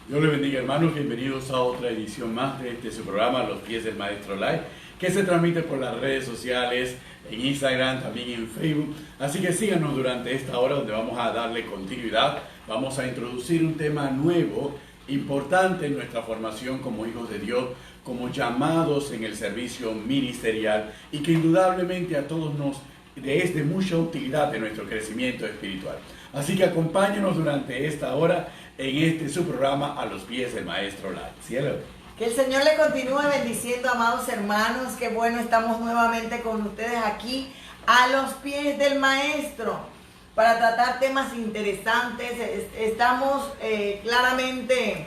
Dios les bendiga, hermanos, bienvenidos a otra edición más de su programa Los Pies del Maestro Live, que se transmite por las redes sociales, en Instagram, también en Facebook. Así que síganos durante esta hora donde vamos a darle continuidad. Vamos a introducir un tema nuevo, importante en nuestra formación como hijos de Dios, como llamados en el servicio ministerial, y que indudablemente a todos nos es de mucha utilidad en nuestro crecimiento espiritual. Así que acompáñenos durante esta hora en su programa A los Pies del Maestro Live. Cielo. Que el Señor le continúe bendiciendo, amados hermanos. Qué bueno, estamos nuevamente con ustedes aquí a los pies del Maestro para tratar temas interesantes. Estamos claramente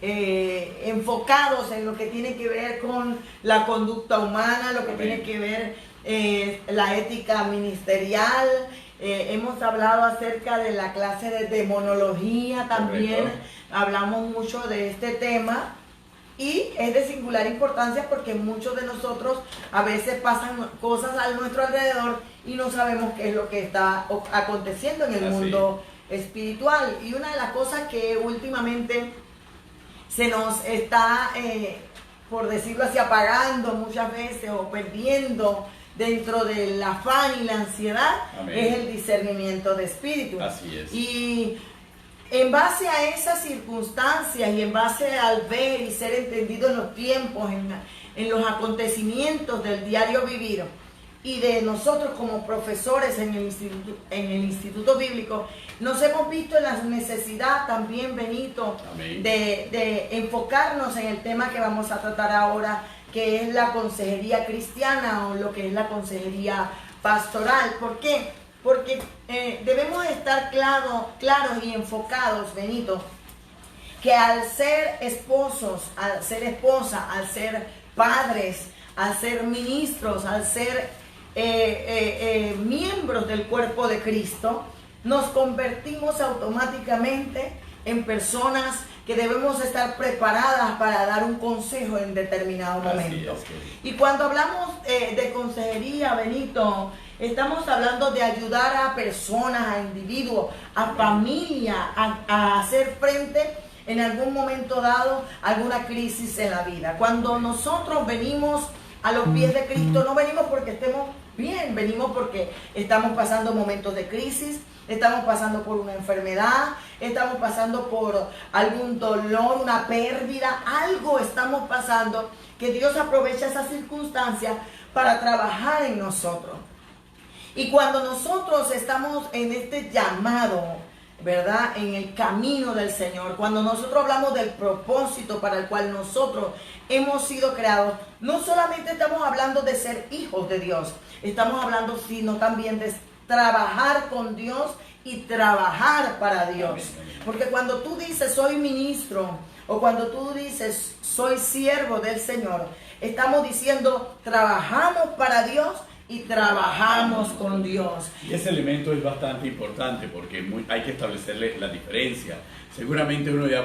enfocados en lo que tiene que ver con la conducta humana, lo que tiene que ver la ética ministerial. Hemos hablado acerca de la clase de demonología también. Correcto. Hablamos mucho de este tema. Y es de singular importancia porque muchos de nosotros a veces pasan cosas a nuestro alrededor y no sabemos qué es lo que está aconteciendo en el mundo espiritual. Y una de las cosas que últimamente se nos está, por decirlo así, apagando muchas veces o perdiendo dentro del afán y la ansiedad, amén, es el discernimiento de espíritu. Así es. Y en base a esas circunstancias y en base al ver y ser entendido en los tiempos, en los acontecimientos del diario vivir, y de nosotros como profesores en el instituto bíblico, nos hemos visto en la necesidad también, Benito, de enfocarnos en el tema que vamos a tratar ahora, que es la consejería cristiana o lo que es la consejería pastoral. ¿Por qué? Porque debemos estar claros y enfocados, Benito, que al ser esposos, al ser esposa, al ser padres, al ser ministros, al ser miembros del cuerpo de Cristo, nos convertimos automáticamente en personas que debemos estar preparadas para dar un consejo en determinado momento. Y cuando hablamos de consejería, Benito, estamos hablando de ayudar a personas, a individuos, a familia, a hacer frente en algún momento dado a alguna crisis en la vida. Cuando nosotros venimos a los pies de Cristo, no venimos porque estemos bien, venimos porque estamos pasando momentos de crisis, estamos pasando por una enfermedad, estamos pasando por algún dolor, una pérdida, algo estamos pasando que Dios aprovecha esa circunstancia para trabajar en nosotros. Y cuando nosotros estamos en este llamado, ¿verdad?, en el camino del Señor, cuando nosotros hablamos del propósito para el cual nosotros hemos sido creados, no solamente estamos hablando de ser hijos de Dios, estamos hablando sino también de trabajar con Dios y trabajar para Dios. Porque cuando tú dices soy ministro o cuando tú dices soy siervo del Señor, estamos diciendo trabajamos para Dios y trabajamos con Dios. Y ese elemento es bastante importante porque hay que establecerle la diferencia. Seguramente uno dirá,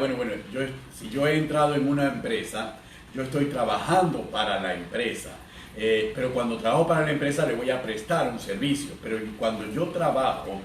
si yo he entrado en una empresa, yo estoy trabajando para la empresa. Pero cuando trabajo para la empresa le voy a prestar un servicio. Pero cuando yo trabajo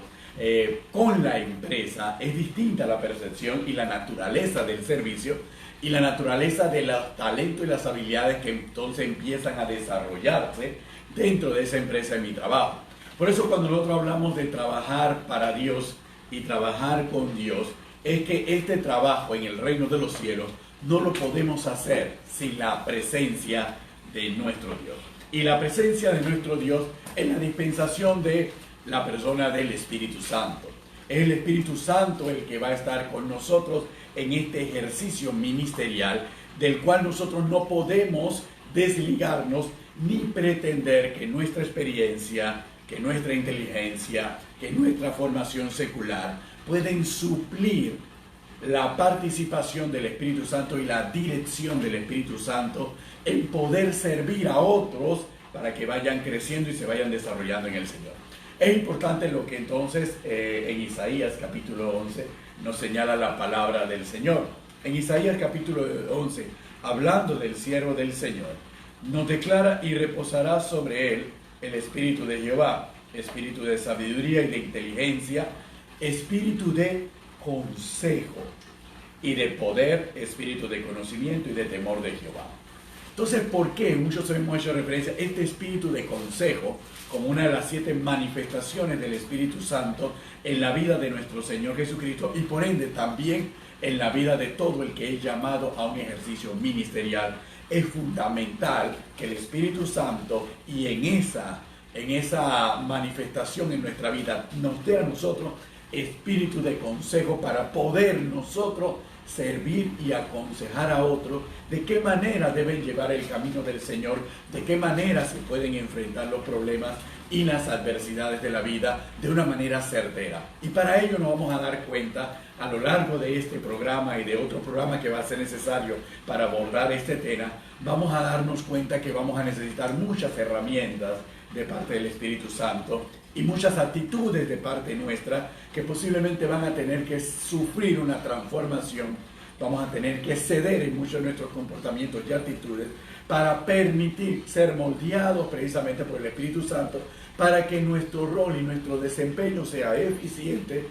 con la empresa es distinta la percepción y la naturaleza del servicio y la naturaleza de los talentos y las habilidades que entonces empiezan a desarrollarse dentro de esa empresa en mi trabajo. Por eso cuando nosotros hablamos de trabajar para Dios y trabajar con Dios, es que este trabajo en el reino de los cielos no lo podemos hacer sin la presencia de nuestro Dios. Y la presencia de nuestro Dios es la dispensación de la persona del Espíritu Santo. Es el Espíritu Santo el que va a estar con nosotros en este ejercicio ministerial del cual nosotros no podemos desligarnos ni pretender que nuestra experiencia, que nuestra inteligencia, que nuestra formación secular pueden suplir la participación del Espíritu Santo y la dirección del Espíritu Santo en poder servir a otros para que vayan creciendo y se vayan desarrollando en el Señor. Es importante lo que entonces en Isaías capítulo 11 nos señala la palabra del Señor. En Isaías capítulo 11, hablando del siervo del Señor, nos declara y reposará sobre él el Espíritu de Jehová, Espíritu de sabiduría y de inteligencia, Espíritu de consejo y de poder, espíritu de conocimiento y de temor de Jehová. Entonces, ¿por qué? Muchos hemos hecho referencia a este espíritu de consejo como una de las 7 manifestaciones del Espíritu Santo en la vida de nuestro Señor Jesucristo y por ende también en la vida de todo el que es llamado a un ejercicio ministerial. Es fundamental que el Espíritu Santo y en esa manifestación en nuestra vida nos dé a nosotros espíritu de consejo para poder nosotros servir y aconsejar a otros de qué manera deben llevar el camino del Señor, de qué manera se pueden enfrentar los problemas y las adversidades de la vida de una manera certera. Y para ello nos vamos a dar cuenta a lo largo de este programa y de otro programa que va a ser necesario para abordar este tema. Vamos a darnos cuenta que vamos a necesitar muchas herramientas de parte del Espíritu Santo y muchas actitudes de parte nuestra que posiblemente van a tener que sufrir una transformación. Vamos a tener que ceder en muchos de nuestros comportamientos y actitudes para permitir ser moldeados precisamente por el Espíritu Santo para que nuestro rol y nuestro desempeño sea eficiente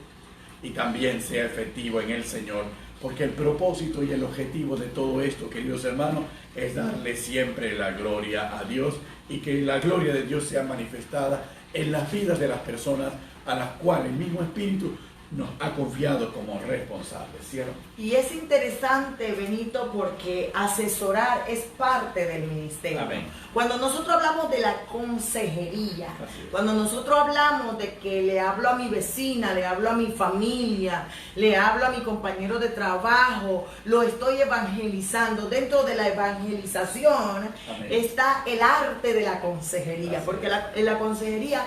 y también sea efectivo en el Señor, porque el propósito y el objetivo de todo esto, queridos hermanos, es darle siempre la gloria a Dios y que la gloria de Dios sea manifestada en las vidas de las personas a las cuales el mismo Espíritu nos ha confiado como responsables, ¿cierto? Y es interesante, Benito, porque asesorar es parte del ministerio. Amén. Cuando nosotros hablamos de la consejería, cuando nosotros hablamos de que le hablo a mi vecina, le hablo a mi familia, le hablo a mi compañero de trabajo, lo estoy evangelizando. Dentro de la evangelización Amén. está el arte de la consejería, porque la consejería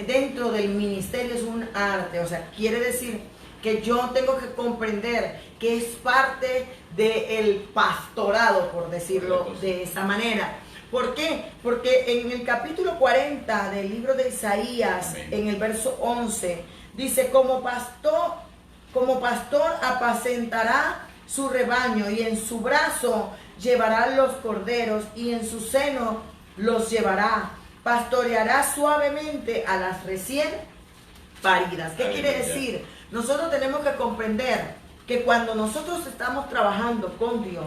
dentro del ministerio es un arte, o sea, quiere decir que yo tengo que comprender que es parte del pastorado, por decirlo de esa manera. ¿Por qué? Porque en el capítulo 40 del libro de Isaías, Amén, en el verso 11, dice, como pastor apacentará su rebaño y en su brazo llevará los corderos y en su seno los llevará. Pastoreará suavemente a las recién paridas. ¿Qué quiere decir? Nosotros tenemos que comprender que cuando nosotros estamos trabajando con Dios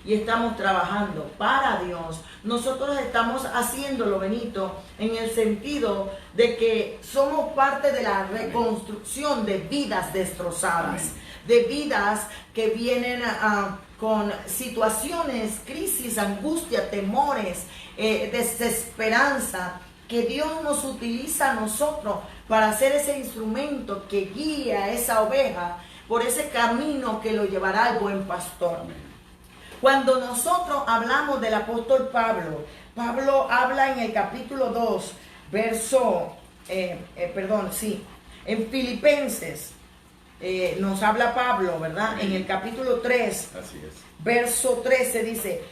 y estamos trabajando para Dios, nosotros estamos haciéndolo, Benito, en el sentido de que somos parte de la reconstrucción de vidas destrozadas, de vidas que vienen con situaciones, crisis, angustia, temores, desesperanza, que Dios nos utiliza a nosotros para ser ese instrumento que guía a esa oveja por ese camino que lo llevará al buen pastor. Cuando nosotros hablamos del apóstol Pablo, Pablo habla en el capítulo 2, en Filipenses, nos habla Pablo, ¿verdad? En el capítulo 3, así es, verso 13 dice,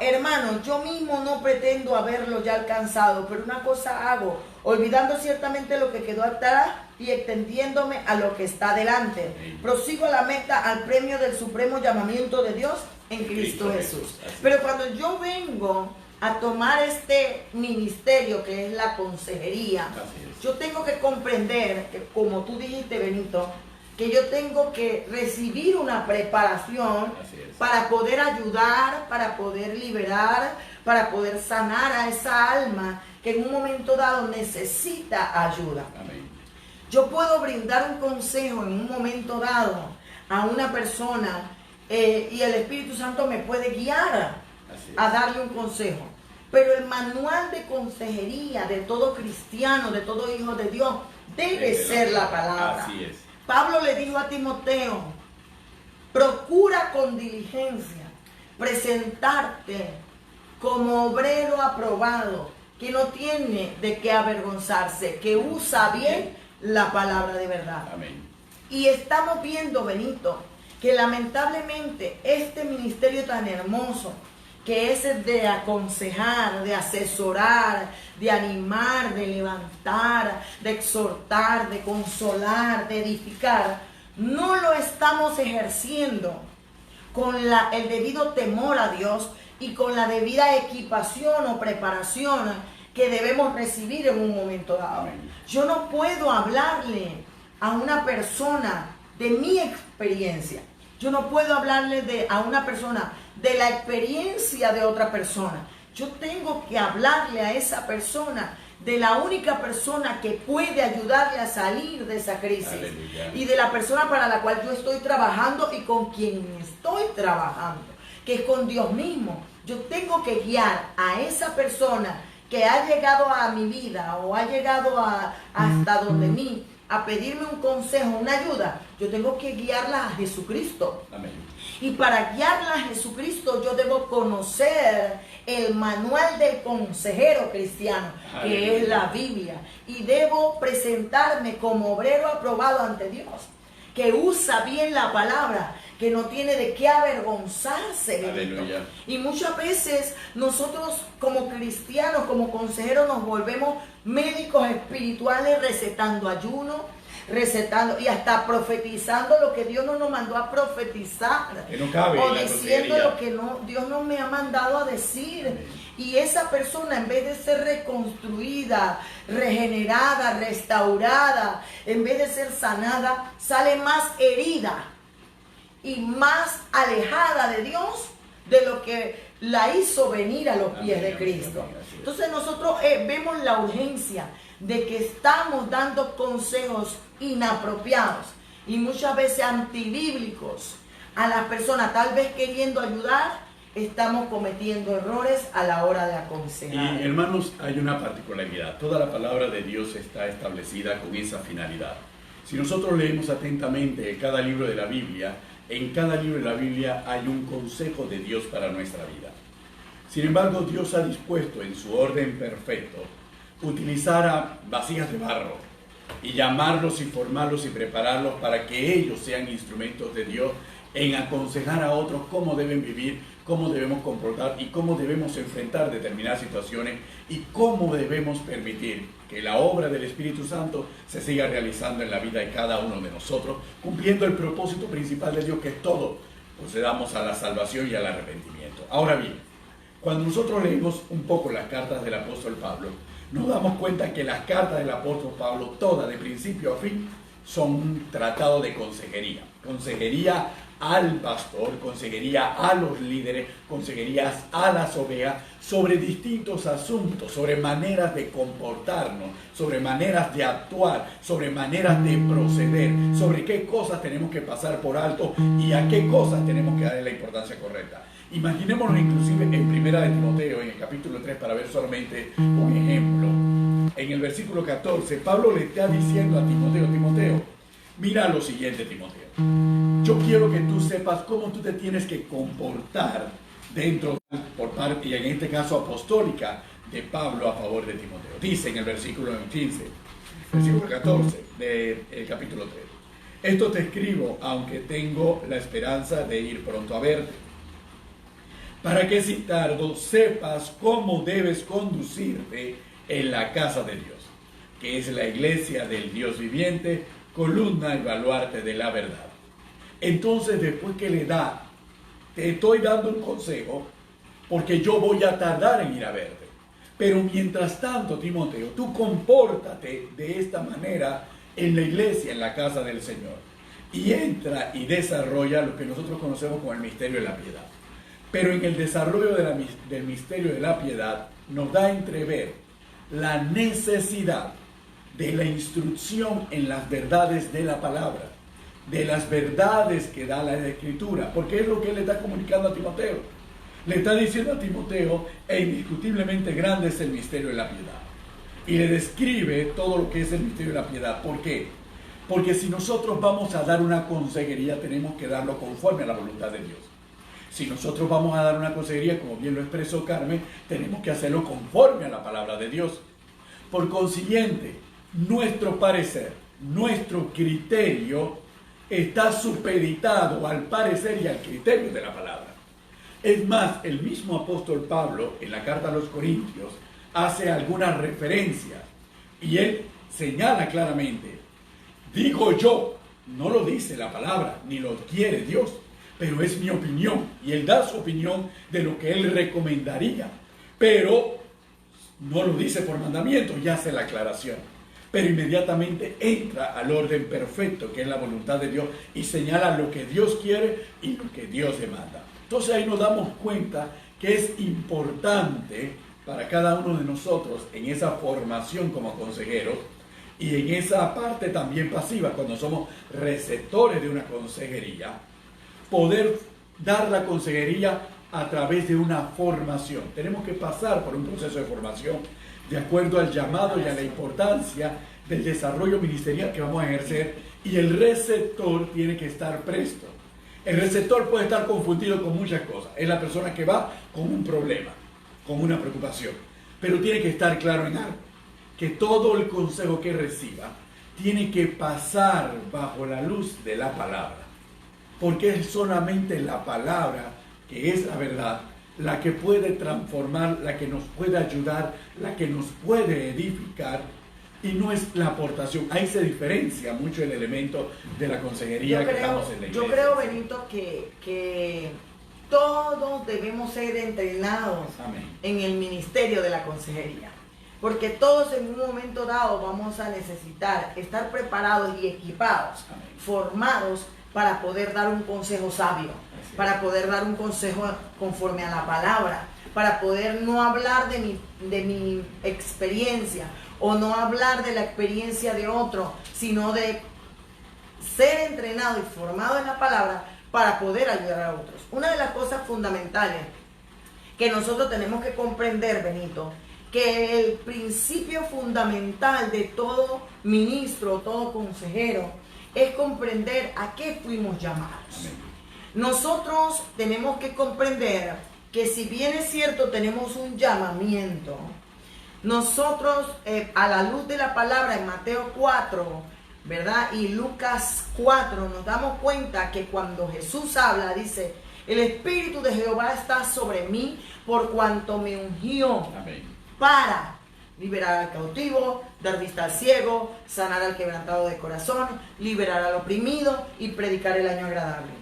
hermanos, yo mismo no pretendo haberlo ya alcanzado, pero una cosa hago, olvidando ciertamente lo que quedó atrás y extendiéndome a lo que está delante. Prosigo a la meta, al premio del supremo llamamiento de Dios en Cristo Jesús. Pero cuando yo vengo a tomar este ministerio que es la consejería, yo tengo que comprender que, como tú dijiste, Benito, que yo tengo que recibir una preparación para poder ayudar, para poder liberar, para poder sanar a esa alma que en un momento dado necesita ayuda. Amén. Yo puedo brindar un consejo en un momento dado a una persona y el Espíritu Santo me puede guiar a darle un consejo. Pero el manual de consejería de todo cristiano, de todo hijo de Dios, debe ser la palabra. Así es. Pablo le dijo a Timoteo, procura con diligencia presentarte como obrero aprobado, que no tiene de qué avergonzarse, que usa bien la palabra de verdad. Amén. Y estamos viendo, Benito, que lamentablemente este ministerio tan hermoso, que es el de aconsejar, de asesorar, de animar, de levantar, de exhortar, de consolar, de edificar, no lo estamos ejerciendo con el debido temor a Dios y con la debida equipación o preparación que debemos recibir en un momento dado. Yo no puedo hablarle a una persona de mi experiencia Yo no puedo hablarle a una persona de la experiencia de otra persona. Yo tengo que hablarle a esa persona de la única persona que puede ayudarle a salir de esa crisis. Aleluya. Y de la persona para la cual yo estoy trabajando y con quien estoy trabajando, que es con Dios mismo. Yo tengo que guiar a esa persona que ha llegado a mi vida o ha llegado hasta donde mí a pedirme un consejo, una ayuda. Yo tengo que guiarla a Jesucristo. Amén. Y para guiarla a Jesucristo yo debo conocer el manual del consejero cristiano, que es la Biblia. Y debo presentarme como obrero aprobado ante Dios, que usa bien la palabra, que no tiene de qué avergonzarse. Aleluya. Y muchas veces nosotros como cristianos, como consejeros, nos volvemos médicos espirituales recetando ayuno, recetando y hasta profetizando lo que Dios no nos mandó a profetizar, que no cabe, o diciendo lo que Dios no me ha mandado a decir. Y esa persona, en vez de ser reconstruida, regenerada, restaurada, en vez de ser sanada, sale más herida y más alejada de Dios de lo que la hizo venir a los pies de Cristo. Entonces nosotros vemos la urgencia de que estamos dando consejos inapropiados y muchas veces antibíblicos a las personas, tal vez queriendo ayudar, estamos cometiendo errores a la hora de aconsejar. Y hermanos, hay una particularidad. Toda la palabra de Dios está establecida con esa finalidad. Si nosotros leemos atentamente cada libro de la Biblia, en cada libro de la Biblia hay un consejo de Dios para nuestra vida. Sin embargo, Dios ha dispuesto en su orden perfecto utilizar a vasijas de barro y llamarlos y formarlos y prepararlos para que ellos sean instrumentos de Dios en aconsejar a otros cómo deben vivir, cómo debemos comportar y cómo debemos enfrentar determinadas situaciones y cómo debemos permitir que la obra del Espíritu Santo se siga realizando en la vida de cada uno de nosotros, cumpliendo el propósito principal de Dios, que es todo, procedamos a la salvación y al arrepentimiento. Ahora bien, cuando nosotros leemos un poco las cartas del apóstol Pablo, nos damos cuenta que las cartas del apóstol Pablo, todas de principio a fin, son un tratado de consejería. Consejería al pastor, consejería a los líderes, consejerías a las ovejas sobre distintos asuntos, sobre maneras de comportarnos, sobre maneras de actuar, sobre maneras de proceder, sobre qué cosas tenemos que pasar por alto y a qué cosas tenemos que darle la importancia correcta. Imaginémonos inclusive en Primera de Timoteo, en el capítulo 3, para ver solamente un ejemplo. En el versículo 14, Pablo le está diciendo a Timoteo, Timoteo, mira lo siguiente, Timoteo. Yo quiero que tú sepas cómo tú te tienes que comportar dentro, por parte, y en este caso apostólica, de Pablo a favor de Timoteo. Dice en el versículo 15, versículo 14 del capítulo 3. Esto te escribo, aunque tengo la esperanza de ir pronto a verte, para que si tardo sepas cómo debes conducirte en la casa de Dios, que es la iglesia del Dios viviente, columna y baluarte de la verdad. Entonces, después que le da, te estoy dando un consejo, porque yo voy a tardar en ir a verte. Pero mientras tanto, Timoteo, tú compórtate de esta manera en la iglesia, en la casa del Señor, y entra y desarrolla lo que nosotros conocemos como el misterio de la piedad. Pero en el desarrollo del misterio de la piedad nos da a entrever la necesidad de la instrucción en las verdades de la palabra, de las verdades que da la Escritura, porque es lo que él le está comunicando a Timoteo. Le está diciendo a Timoteo, e indiscutiblemente grande es el misterio de la piedad. Y le describe todo lo que es el misterio de la piedad. ¿Por qué? Porque si nosotros vamos a dar una consejería, tenemos que darlo conforme a la voluntad de Dios. Si nosotros vamos a dar una consejería, como bien lo expresó Carmen, tenemos que hacerlo conforme a la palabra de Dios. Por consiguiente, nuestro parecer, nuestro criterio está supeditado al parecer y al criterio de la palabra. Es más, el mismo apóstol Pablo, en la carta a los Corintios, hace algunas referencias y él señala claramente, digo yo, no lo dice la palabra, ni lo quiere Dios, pero es mi opinión, y él da su opinión de lo que él recomendaría, pero no lo dice por mandamiento, y hace la aclaración. pero inmediatamente entra al orden perfecto, que es la voluntad de Dios, y señala lo que Dios quiere y lo que Dios demanda. Entonces ahí nos damos cuenta que es importante para cada uno de nosotros en esa formación como consejeros y en esa parte también pasiva, cuando somos receptores de una consejería, poder dar la consejería a través de una formación. Tenemos que pasar por un proceso de formación de acuerdo al llamado y a la importancia del desarrollo ministerial que vamos a ejercer, y el receptor tiene que estar presto. El receptor puede estar confundido con muchas cosas. Es la persona que va con un problema, con una preocupación, pero tiene que estar claro en algo, que todo el consejo que reciba tiene que pasar bajo la luz de la palabra, porque es solamente la palabra, que es la verdad, la que puede transformar, la que nos puede ayudar, la que nos puede edificar, y no es la aportación. Ahí se diferencia mucho el elemento de la consejería que damos en la iglesia. Yo creo, Benito, que todos debemos ser entrenados en el ministerio de la consejería, porque todos en un momento dado vamos a necesitar estar preparados y equipados, formados para poder dar un consejo sabio, para poder dar un consejo conforme a la palabra, para poder no hablar de mi experiencia o no hablar de la experiencia de otro, sino de ser entrenado y formado en la palabra para poder ayudar a otros. Una de las cosas fundamentales que nosotros tenemos que comprender, Benito, que el principio fundamental de todo ministro, todo consejero, es comprender a qué fuimos llamados. Amén. Nosotros tenemos que comprender que si bien es cierto tenemos un llamamiento, nosotros a la luz de la palabra en Mateo 4, ¿verdad? Y Lucas 4 nos damos cuenta que cuando Jesús habla, dice: el Espíritu de Jehová está sobre mí por cuanto me ungió. Amén. Para liberar al cautivo, dar vista al ciego, sanar al quebrantado de corazón, liberar al oprimido y predicar el año agradable.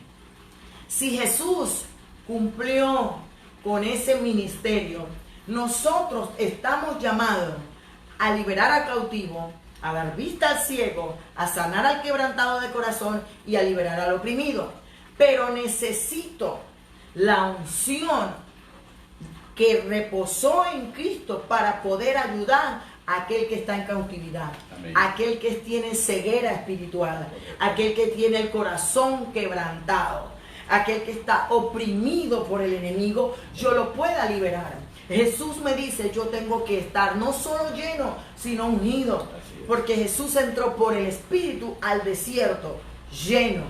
Si Jesús cumplió con ese ministerio, nosotros estamos llamados a liberar al cautivo, a dar vista al ciego, a sanar al quebrantado de corazón y a liberar al oprimido. Pero necesito la unción que reposó en Cristo para poder ayudar a aquel que está en cautividad, Amén. Aquel que tiene ceguera espiritual, aquel que tiene el corazón quebrantado, aquel que está oprimido por el enemigo, yo lo pueda liberar. Jesús me dice, yo tengo que estar no solo lleno, sino ungido, porque Jesús entró por el Espíritu al desierto lleno,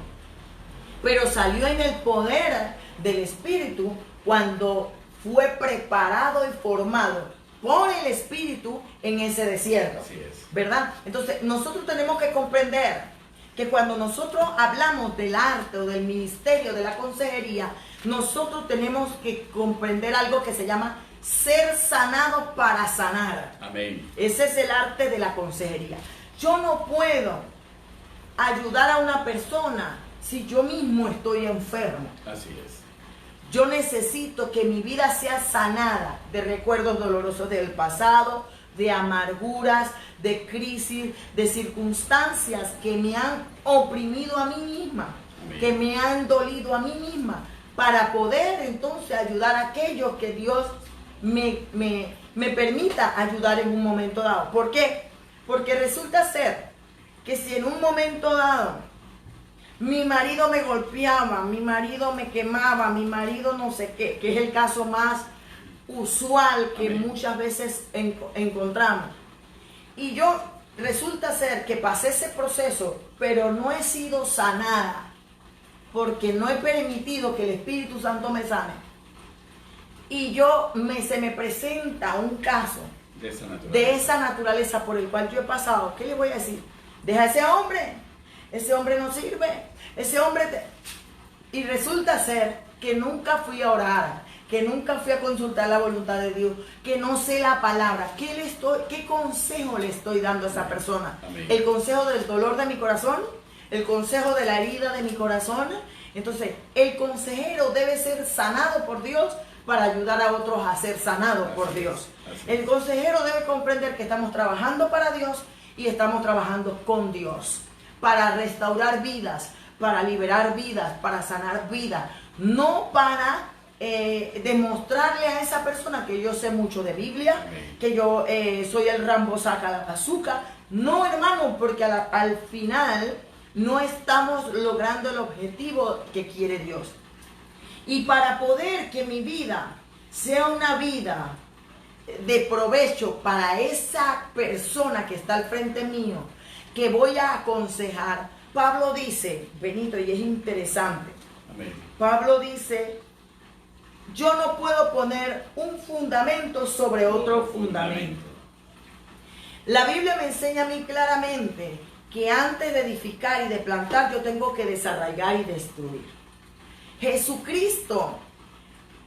pero salió en el poder del Espíritu cuando fue preparado y formado por el Espíritu en ese desierto. Así es. ¿Verdad? Entonces, nosotros tenemos que comprender que cuando nosotros hablamos del arte o del ministerio de la consejería, nosotros tenemos que comprender algo que se llama ser sanado para sanar. Amén. Ese es el arte de la consejería. Yo no puedo ayudar a una persona si yo mismo estoy enfermo. Así es. Yo necesito que mi vida sea sanada de recuerdos dolorosos del pasado, de amarguras, de crisis, de circunstancias que me han oprimido a mí misma, Amén. que me han dolido a mí misma, para poder entonces ayudar a aquellos que Dios me permita ayudar en un momento dado. ¿Por qué? Porque resulta ser que si en un momento dado mi marido me golpeaba, mi marido me quemaba, mi marido no sé qué, que es el caso más usual que Amén. muchas veces encontramos. Y yo resulta ser que pasé ese proceso, pero no he sido sanada, porque no he permitido que el Espíritu Santo me sane. Y se me presenta un caso de esa naturaleza por el cual yo he pasado. ¿Qué le voy a decir? Deja a ese hombre no sirve, Y resulta ser que nunca fui a orar, que nunca fui a consultar la voluntad de Dios, que no sé la palabra. ¿Qué consejo le estoy dando a esa persona? Amén. ¿El consejo del dolor de mi corazón? ¿El consejo de la herida de mi corazón? Entonces, el consejero debe ser sanado por Dios para ayudar a otros a ser sanados por Dios. El consejero debe comprender que estamos trabajando para Dios y estamos trabajando con Dios para restaurar vidas, para liberar vidas, para sanar vidas, no para demostrarle a esa persona que yo sé mucho de Biblia, que yo soy el Rambo saca la bazooka. No, hermano, porque al final no estamos logrando el objetivo que quiere Dios. Y para poder que mi vida sea una vida de provecho para esa persona que está al frente mío, que voy a aconsejar, Pablo dice, Benito, y es interesante, amén. Pablo dice, yo no puedo poner un fundamento sobre otro fundamento. La Biblia me enseña a mí claramente que antes de edificar y de plantar, yo tengo que desarraigar y destruir. Jesucristo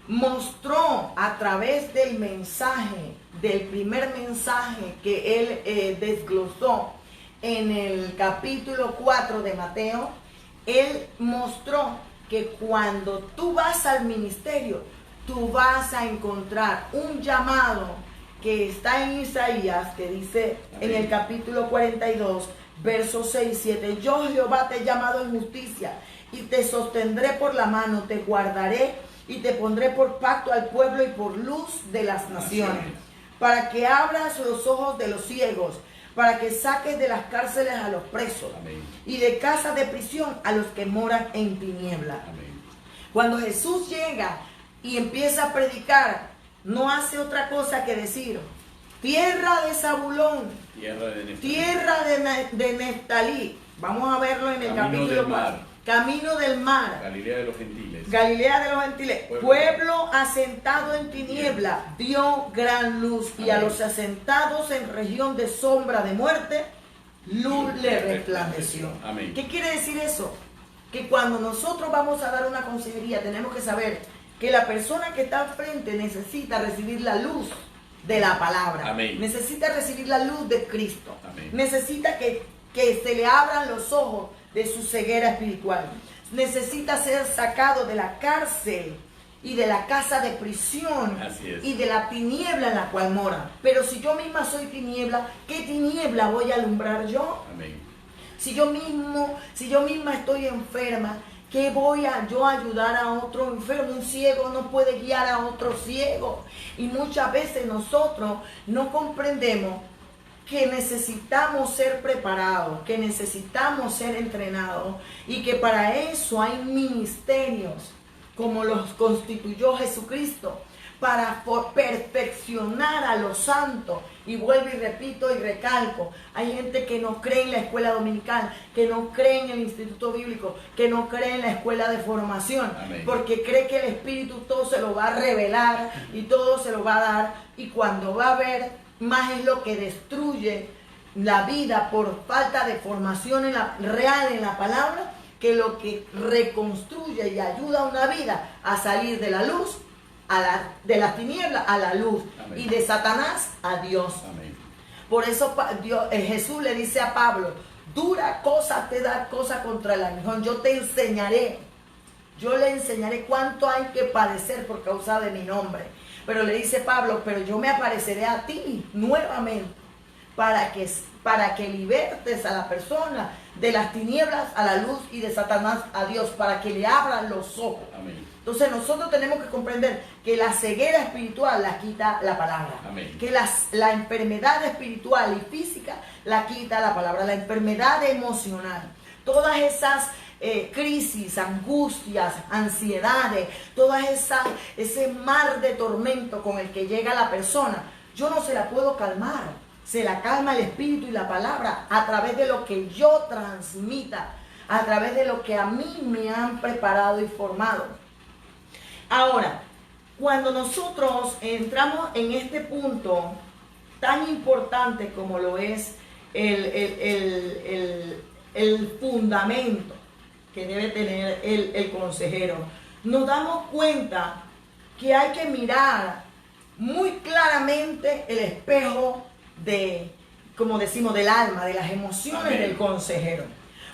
mostró a través del mensaje, del primer mensaje que él desglosó en el capítulo 4 de Mateo, él mostró que cuando tú vas al ministerio, tú vas a encontrar un llamado que está en Isaías, que dice en el capítulo 42, versos 6 y 7, yo Jehová te he llamado en justicia y te sostendré por la mano, te guardaré y te pondré por pacto al pueblo y por luz de las naciones, para que abras los ojos de los ciegos, para que saques de las cárceles a los presos, amén, y de casas de prisión a los que moran en tiniebla. Amén. Cuando Jesús llega y empieza a predicar, no hace otra cosa que decir, tierra de Zabulón, tierra de Neftalí. Vamos a verlo en el capítulo 4. Camino del mar, Galilea de los gentiles, Galilea de los gentiles, pueblo asentado en tiniebla, vio gran luz, amén, y a los asentados en región de sombra de muerte, luz le resplandeció. Amén. ¿Qué quiere decir eso? Que cuando nosotros vamos a dar una consejería, tenemos que saber que la persona que está al frente necesita recibir la luz de la palabra, amén, necesita recibir la luz de Cristo, amén, necesita que se le abran los ojos de su ceguera espiritual, necesita ser sacado de la cárcel y de la casa de prisión y de la tiniebla en la cual mora. Pero si yo misma soy tiniebla, ¿qué tiniebla voy a alumbrar yo? Amén. Si yo misma estoy enferma, ¿qué voy a yo ayudar a otro enfermo? Un ciego no puede guiar a otro ciego. Y muchas veces nosotros no comprendemos que necesitamos ser preparados, que necesitamos ser entrenados y que para eso hay ministerios como los constituyó Jesucristo, para perfeccionar a los santos. Y vuelvo y repito y recalco, hay gente que no cree en la escuela dominical, que no cree en el instituto bíblico, que no cree en la escuela de formación, amén, porque cree que el Espíritu todo se lo va a revelar y todo se lo va a dar, y cuando va a ver, más es lo que destruye la vida por falta de formación real en la palabra, que lo que reconstruye y ayuda a una vida a salir de la luz, de las tinieblas a la luz, amén, y de Satanás a Dios. Amén. Por eso Jesús le dice a Pablo, dura cosa te da cosa contra el aguijón, yo le enseñaré cuánto hay que padecer por causa de mi nombre. Pero le dice Pablo, pero yo me apareceré a ti nuevamente para que libertes a la persona de las tinieblas a la luz y de Satanás a Dios, para que le abran los ojos. Amén. Entonces nosotros tenemos que comprender que la ceguera espiritual la quita la palabra. Amén. Que la enfermedad espiritual y física la quita la palabra. La enfermedad emocional, todas esas crisis, angustias, ansiedades, ese mar de tormento con el que llega la persona, yo no se la puedo calmar, se la calma el Espíritu y la palabra a través de lo que yo transmita, a través de lo que a mí me han preparado y formado. Ahora, cuando nosotros entramos en este punto tan importante como lo es el fundamento que debe tener el consejero, nos damos cuenta que hay que mirar muy claramente el espejo como decimos, del alma, de las emociones, amén, del consejero.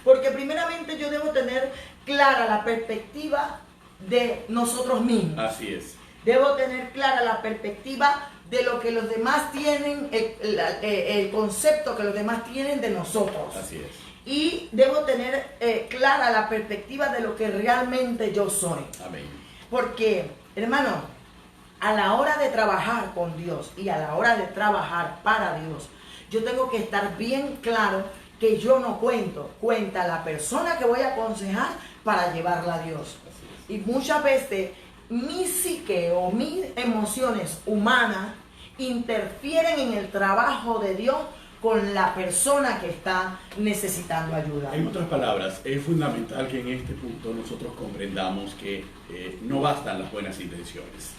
Porque primeramente yo debo tener clara la perspectiva de nosotros mismos. Así es. Debo tener clara la perspectiva de lo que los demás tienen, el concepto que los demás tienen de nosotros. Así es. Y debo tener clara la perspectiva de lo que realmente yo soy. Amén. Porque, hermano, a la hora de trabajar con Dios y a la hora de trabajar para Dios, yo tengo que estar bien claro que yo no cuenta la persona que voy a aconsejar para llevarla a Dios. Y muchas veces mi psique o mis emociones humanas interfieren en el trabajo de Dios con la persona que está necesitando ayuda. En otras palabras, es fundamental que en este punto nosotros comprendamos que no bastan las buenas intenciones.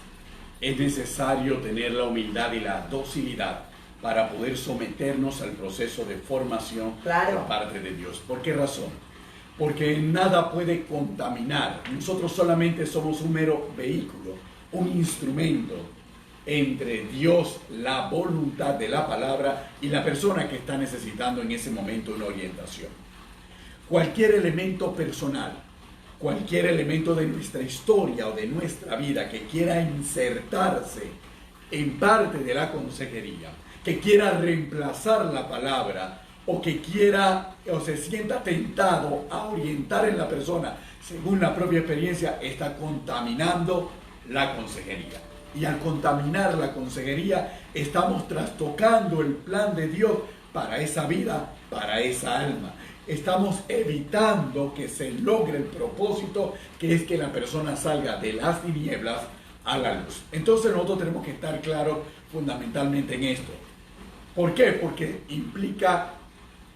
Es necesario tener la humildad y la docilidad para poder someternos al proceso de formación por parte de Dios. ¿Por qué razón? Porque nada puede contaminar. Nosotros solamente somos un mero vehículo, un instrumento entre Dios, la voluntad de la palabra y la persona que está necesitando en ese momento una orientación. Cualquier elemento personal, cualquier elemento de nuestra historia o de nuestra vida que quiera insertarse en parte de la consejería, que quiera reemplazar la palabra o que quiera o se sienta tentado a orientar en la persona según la propia experiencia, está contaminando la consejería. Y al contaminar la consejería, estamos trastocando el plan de Dios para esa vida, para esa alma. Estamos evitando que se logre el propósito, que es que la persona salga de las tinieblas a la luz. Entonces nosotros tenemos que estar claros fundamentalmente en esto. ¿Por qué? Porque implica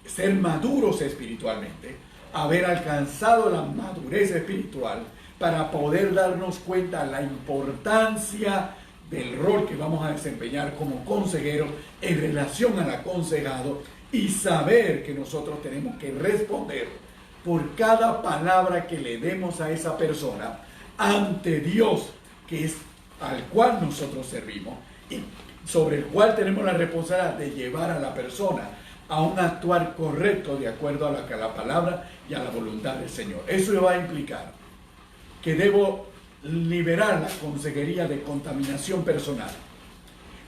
ser maduros espiritualmente, haber alcanzado la madurez espiritual para poder darnos cuenta de la importancia del rol que vamos a desempeñar como consejeros en relación al aconsejado y saber que nosotros tenemos que responder por cada palabra que le demos a esa persona ante Dios, que es al cual nosotros servimos y sobre el cual tenemos la responsabilidad de llevar a la persona a un actuar correcto de acuerdo a la palabra y a la voluntad del Señor. Eso va a implicar que debo liberar la consejería de contaminación personal.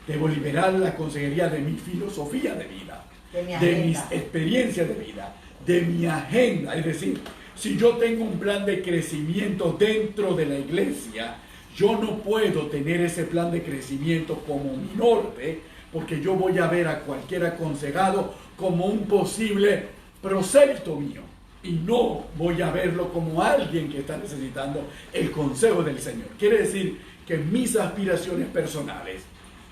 Debo liberar la consejería de mi filosofía de vida, de mis experiencias de vida, de mi agenda. Es decir, si yo tengo un plan de crecimiento dentro de la iglesia, yo no puedo tener ese plan de crecimiento como mi norte, porque yo voy a ver a cualquier aconsejado como un posible prosélito mío. Y no voy a verlo como alguien que está necesitando el consejo del Señor. Quiere decir que mis aspiraciones personales,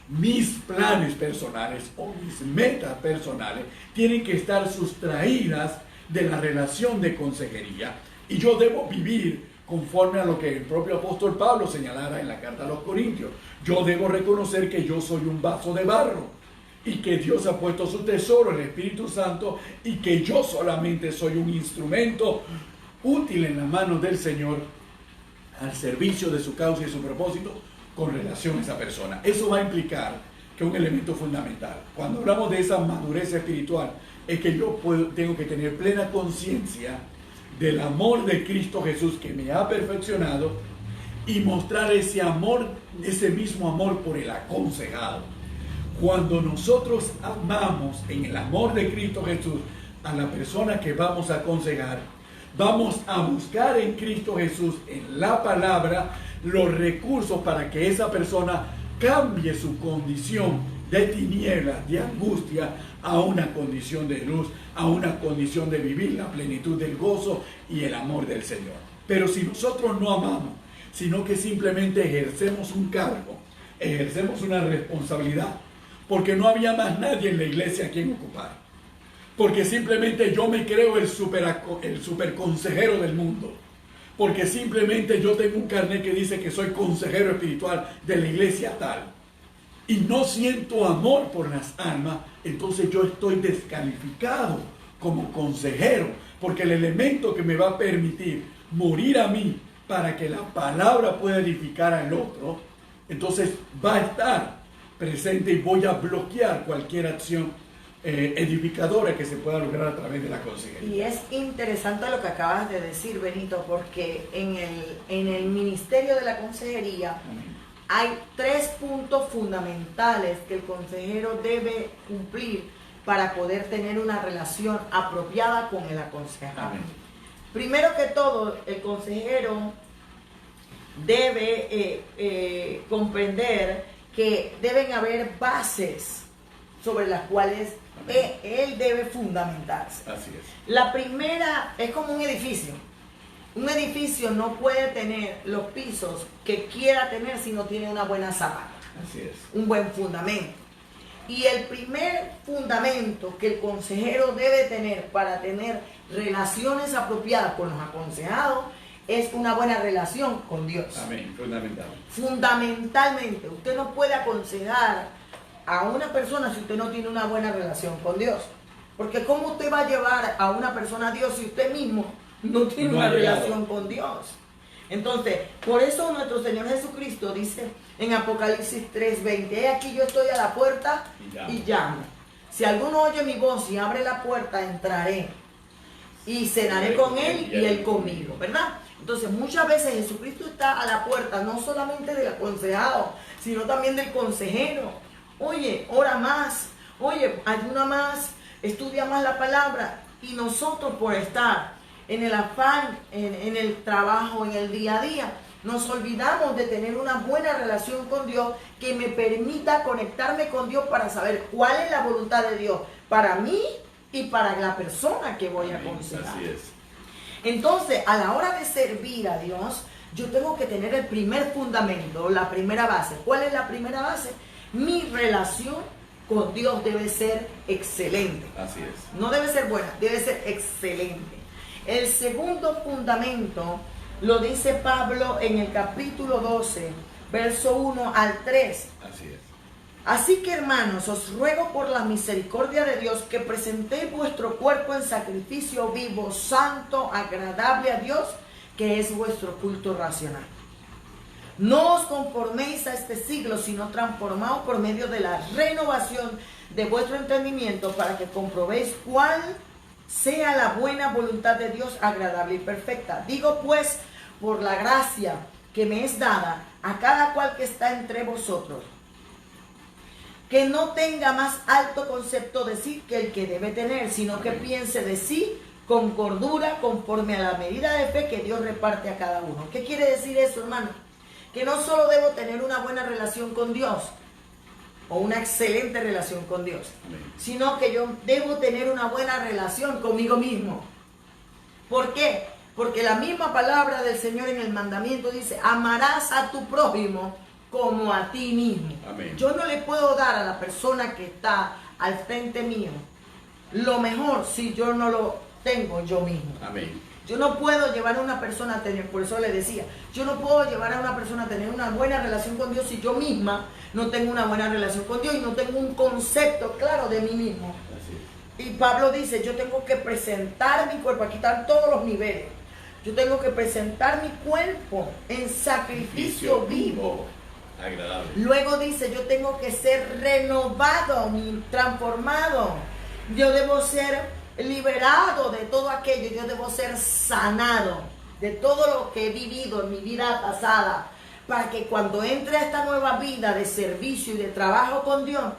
mis planes personales o mis metas personales tienen que estar sustraídas de la relación de consejería. Y yo debo vivir conforme a lo que el propio apóstol Pablo señalara en la carta a los Corintios. Yo debo reconocer que yo soy un vaso de barro y que Dios ha puesto su tesoro, el Espíritu Santo, y que yo solamente soy un instrumento útil en las manos del Señor al servicio de su causa y su propósito con relación a esa persona. Eso va a implicar que un elemento fundamental, cuando hablamos de esa madurez espiritual, es que yo tengo que tener plena conciencia del amor de Cristo Jesús que me ha perfeccionado y mostrar ese amor, ese mismo amor por el aconsejado. Cuando nosotros amamos en el amor de Cristo Jesús a la persona que vamos a aconsejar, vamos a buscar en Cristo Jesús, en la palabra, los recursos para que esa persona cambie su condición de tinieblas, de angustia, a una condición de luz, a una condición de vivir la plenitud del gozo y el amor del Señor. Pero si nosotros no amamos, sino que simplemente ejercemos un cargo, ejercemos una responsabilidad, porque no había más nadie en la iglesia a quien ocupar, porque simplemente yo me creo el super consejero del mundo, porque simplemente yo tengo un carnet que dice que soy consejero espiritual de la iglesia tal, y no siento amor por las almas, entonces yo estoy descalificado como consejero, porque el elemento que me va a permitir morir a mí para que la palabra pueda edificar al otro, entonces va a estar presente y voy a bloquear cualquier acción edificadora que se pueda lograr a través de la consejería. Y es interesante lo que acabas de decir, Benito, porque en el ministerio de la consejería hay 3 puntos fundamentales que el consejero debe cumplir para poder tener una relación apropiada con el aconsejado. Amén. Primero que todo, el consejero debe comprender que deben haber bases sobre las cuales él debe fundamentarse. Así es. La primera es como un edificio. Un edificio no puede tener los pisos que quiera tener si no tiene una buena zapata. Así es. Un buen fundamento. Y el primer fundamento que el consejero debe tener para tener relaciones apropiadas con los aconsejados es una buena relación con Dios. Amén. Fundamental. Fundamentalmente, usted no puede aconsejar a una persona si usted no tiene una buena relación con Dios. Porque ¿cómo usted va a llevar a una persona a Dios si usted mismo no tiene una relación con Dios? Entonces, por eso nuestro Señor Jesucristo dice en Apocalipsis 3:20, he aquí yo estoy a la puerta y llamo. Si alguno oye mi voz y abre la puerta, entraré y cenaré con él y él conmigo, ¿verdad? Entonces, muchas veces Jesucristo está a la puerta, no solamente del aconsejado, sino también del consejero. Oye, ora más, oye, ayuna más, estudia más la palabra. Y nosotros, por estar en el afán, en el trabajo, en el día a día, nos olvidamos de tener una buena relación con Dios que me permita conectarme con Dios para saber cuál es la voluntad de Dios para mí y para la persona que voy a aconsejar. Así es. Entonces, a la hora de servir a Dios, yo tengo que tener el primer fundamento, la primera base. ¿Cuál es la primera base? Mi relación con Dios debe ser excelente. Así es. No debe ser buena, debe ser excelente. El segundo fundamento lo dice Pablo en el capítulo 12, verso 1 al 3. Así es. Así que, hermanos, os ruego por la misericordia de Dios que presentéis vuestro cuerpo en sacrificio vivo, santo, agradable a Dios, que es vuestro culto racional. No os conforméis a este siglo, sino transformaos por medio de la renovación de vuestro entendimiento, para que comprobéis cuál sea la buena voluntad de Dios, agradable y perfecta. Digo pues, por la gracia que me es dada a cada cual que está entre vosotros, que no tenga más alto concepto de sí que el que debe tener, sino que piense de sí con cordura, conforme a la medida de fe que Dios reparte a cada uno. ¿Qué quiere decir eso, hermano? Que no solo debo tener una buena relación con Dios, o una excelente relación con Dios, sino que yo debo tener una buena relación conmigo mismo. ¿Por qué? Porque la misma palabra del Señor en el mandamiento dice, amarás a tu prójimo como a ti mismo. Amén. Yo no le puedo dar a la persona que está al frente mío lo mejor si yo no lo tengo yo mismo. Amén. Yo no puedo llevar a una persona a tener, por eso le decía, yo no puedo llevar a una persona a tener una buena relación con Dios si yo misma no tengo una buena relación con Dios y no tengo un concepto claro de mí mismo. Así es. Y Pablo dice, yo tengo que presentar mi cuerpo, aquí están todos los niveles. Yo tengo que presentar mi cuerpo en sacrificio vivo. Agradable. Luego dice, yo tengo que ser renovado, transformado. Yo debo ser liberado de todo aquello, yo debo ser sanado de todo lo que he vivido en mi vida pasada, para que cuando entre a esta nueva vida de servicio y de trabajo con Dios,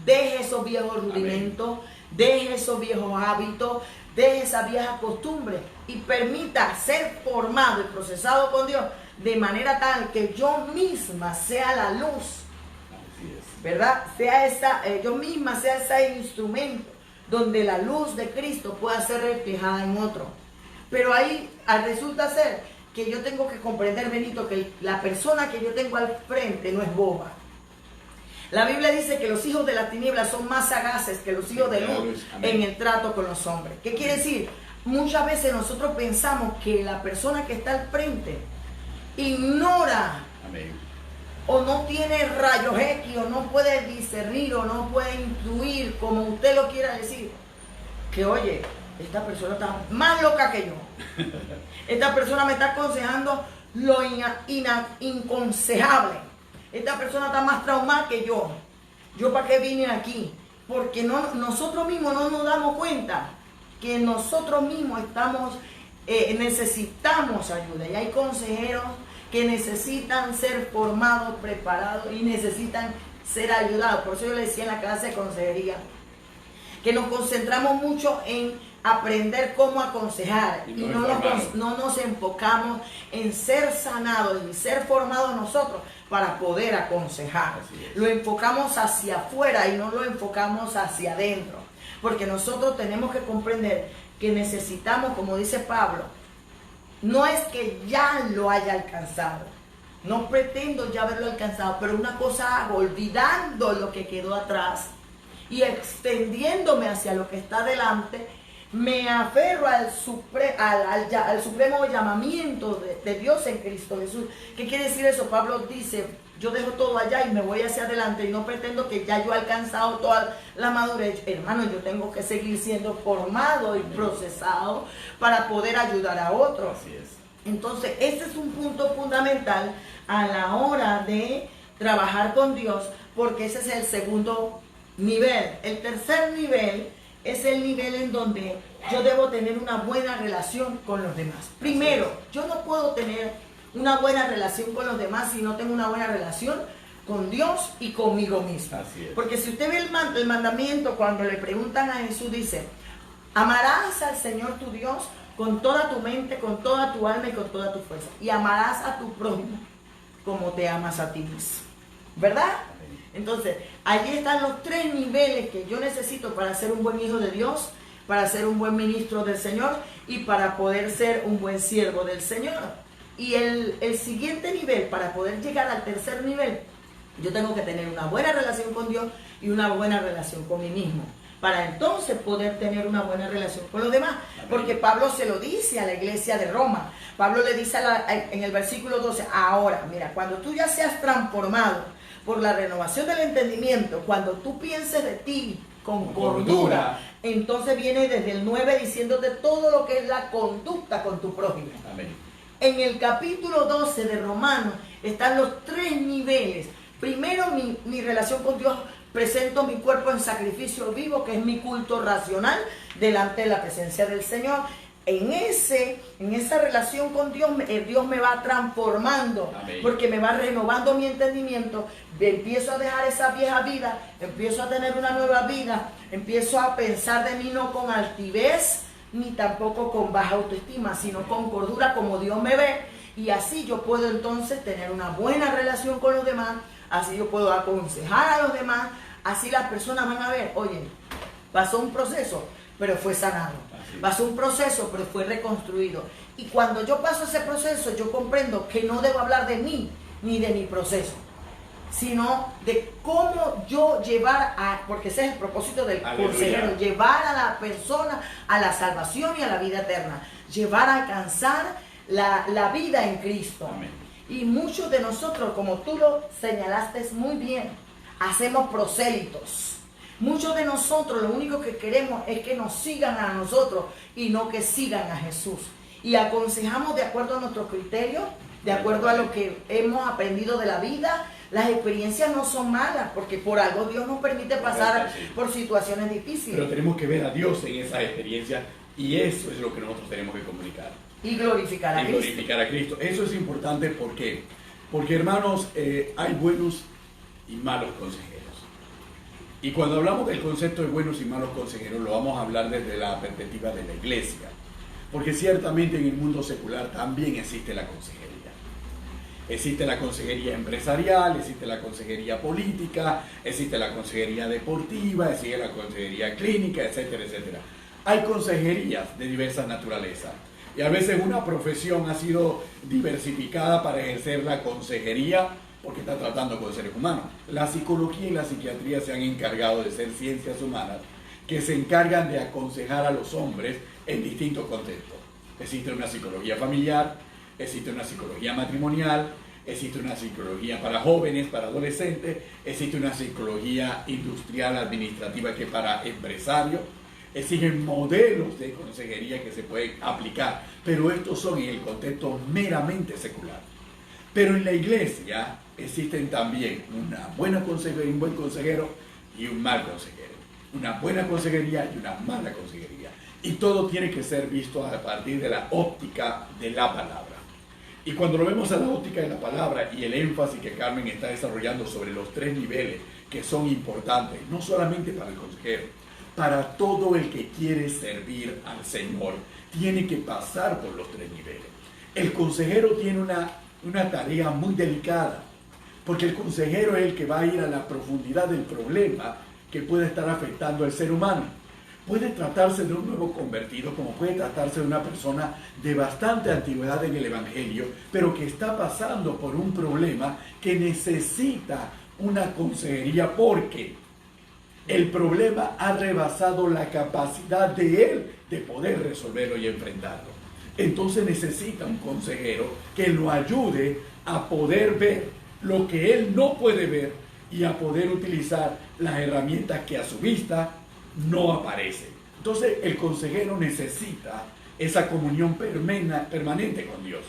deje esos viejos rudimentos, deje esos viejos hábitos, deje esa vieja costumbre y permita ser formado y procesado con Dios de manera tal que yo misma sea la luz, ¿verdad? Yo misma sea ese instrumento donde la luz de Cristo pueda ser reflejada en otro. Pero ahí resulta ser que yo tengo que comprender, Benito, que la persona que yo tengo al frente no es boba. La Biblia dice que los hijos de las tinieblas son más sagaces que los hijos de luz en el trato con los hombres. ¿Qué quiere decir? Muchas veces nosotros pensamos que la persona que está al frente ignora o no tiene rayos X, o no puede discernir, o no puede intuir, como usted lo quiera decir, que oye, esta persona está más loca que yo. Esta persona me está aconsejando lo inconsejable. Esta persona está más traumada que yo. ¿Yo para qué vine aquí? Porque nosotros mismos no nos damos cuenta que nosotros mismos necesitamos ayuda. Y hay consejeros que necesitan ser formados, preparados y necesitan ser ayudados. Por eso yo le decía en la clase de consejería que nos concentramos mucho en aprender cómo aconsejar y no nos enfocamos en ser sanados y ser formados nosotros para poder aconsejar. Lo enfocamos hacia afuera y no lo enfocamos hacia adentro, porque nosotros tenemos que comprender que necesitamos, como dice Pablo, no es que ya lo haya alcanzado, no pretendo ya haberlo alcanzado, pero una cosa hago, olvidando lo que quedó atrás y extendiéndome hacia lo que está delante, me aferro al supremo llamamiento de Dios en Cristo Jesús. ¿Qué quiere decir eso? Pablo dice, yo dejo todo allá y me voy hacia adelante y no pretendo que ya yo he alcanzado toda la madurez. Hermano, yo tengo que seguir siendo formado y procesado para poder ayudar a otros. Así es. Entonces, este es un punto fundamental a la hora de trabajar con Dios, porque ese es el segundo nivel. El tercer nivel es el nivel en donde yo debo tener una buena relación con los demás. Primero, yo no puedo tener una buena relación con los demás si no tengo una buena relación con Dios y conmigo mismo. Así es. Porque si usted ve el mandamiento, cuando le preguntan a Jesús, dice, amarás al Señor tu Dios con toda tu mente, con toda tu alma y con toda tu fuerza. Y amarás a tu prójimo como te amas a ti mismo. ¿Verdad? Entonces, allí están los tres niveles que yo necesito para ser un buen hijo de Dios, para ser un buen ministro del Señor y para poder ser un buen siervo del Señor. Y el siguiente nivel, para poder llegar al tercer nivel, yo tengo que tener una buena relación con Dios y una buena relación con mí mismo, para entonces poder tener una buena relación con los demás. Porque Pablo se lo dice a la iglesia de Roma. Pablo le dice en el versículo 12, ahora, mira, cuando tú ya seas transformado por la renovación del entendimiento, cuando tú pienses de ti con cordura, entonces viene desde el 9 diciéndote todo lo que es la conducta con tu prójimo. Amén. En el capítulo 12 de Romanos están los tres niveles. Primero, mi relación con Dios. Presento mi cuerpo en sacrificio vivo, que es mi culto racional, delante de la presencia del Señor. En esa relación con Dios, Dios me va transformando. Amén. Porque me va renovando mi entendimiento. Empiezo a dejar esa vieja vida, empiezo a tener una nueva vida, empiezo a pensar de mí no con altivez, ni tampoco con baja autoestima, sino con cordura como Dios me ve. Y así yo puedo entonces tener una buena relación con los demás, así yo puedo aconsejar a los demás, así las personas van a ver, oye, pasó un proceso, pero fue sanado. Pasó un proceso, pero fue reconstruido. Y cuando yo paso ese proceso, yo comprendo que no debo hablar de mí, ni de mi proceso, sino de cómo yo llevar porque ese es el propósito del consejero, llevar a la persona a la salvación y a la vida eterna, llevar a alcanzar la vida en Cristo. Amén. Y muchos de nosotros, como tú lo señalaste muy bien, hacemos prosélitos. Muchos de nosotros lo único que queremos es que nos sigan a nosotros y no que sigan a Jesús. Y aconsejamos de acuerdo a nuestros criterios, de acuerdo a lo que hemos aprendido de la vida. Las experiencias no son malas, porque por algo Dios nos permite pasar por situaciones difíciles. Pero tenemos que ver a Dios en esas experiencias y eso es lo que nosotros tenemos que comunicar. Y glorificar a Cristo. Glorificar a Cristo. Eso es importante, ¿por qué? Porque, hermanos, hay buenos y malos consejeros. Y cuando hablamos del concepto de buenos y malos consejeros, lo vamos a hablar desde la perspectiva de la iglesia. Porque ciertamente en el mundo secular también existe la consejería. Existe la consejería empresarial, existe la consejería política, existe la consejería deportiva, existe la consejería clínica, etcétera, etcétera. Hay consejerías de diversas naturalezas. Y a veces una profesión ha sido diversificada para ejercer la consejería porque está tratando con seres humanos. La psicología y la psiquiatría se han encargado de ser ciencias humanas que se encargan de aconsejar a los hombres en distintos contextos. Existe una psicología familiar, existe una psicología matrimonial, existe una psicología para jóvenes, para adolescentes, existe una psicología industrial administrativa que es para empresarios. Existen modelos de consejería que se pueden aplicar, pero estos son en el contexto meramente secular. Pero en la iglesia existen también una buena consejería, un buen consejero y un mal consejero. Una buena consejería y una mala consejería. Y todo tiene que ser visto a partir de la óptica de la palabra. Y cuando lo vemos a la óptica de la palabra y el énfasis que Carmen está desarrollando sobre los 3 niveles que son importantes, no solamente para el consejero, para todo el que quiere servir al Señor, tiene que pasar por los 3 niveles. El consejero tiene una tarea muy delicada, porque el consejero es el que va a ir a la profundidad del problema que puede estar afectando al ser humano. Puede tratarse de un nuevo convertido, como puede tratarse de una persona de bastante antigüedad en el Evangelio, pero que está pasando por un problema que necesita una consejería porque el problema ha rebasado la capacidad de él de poder resolverlo y enfrentarlo. Entonces necesita un consejero que lo ayude a poder ver lo que él no puede ver y a poder utilizar las herramientas que a su vista no aparecen. Entonces el consejero necesita esa comunión permanente con Dios.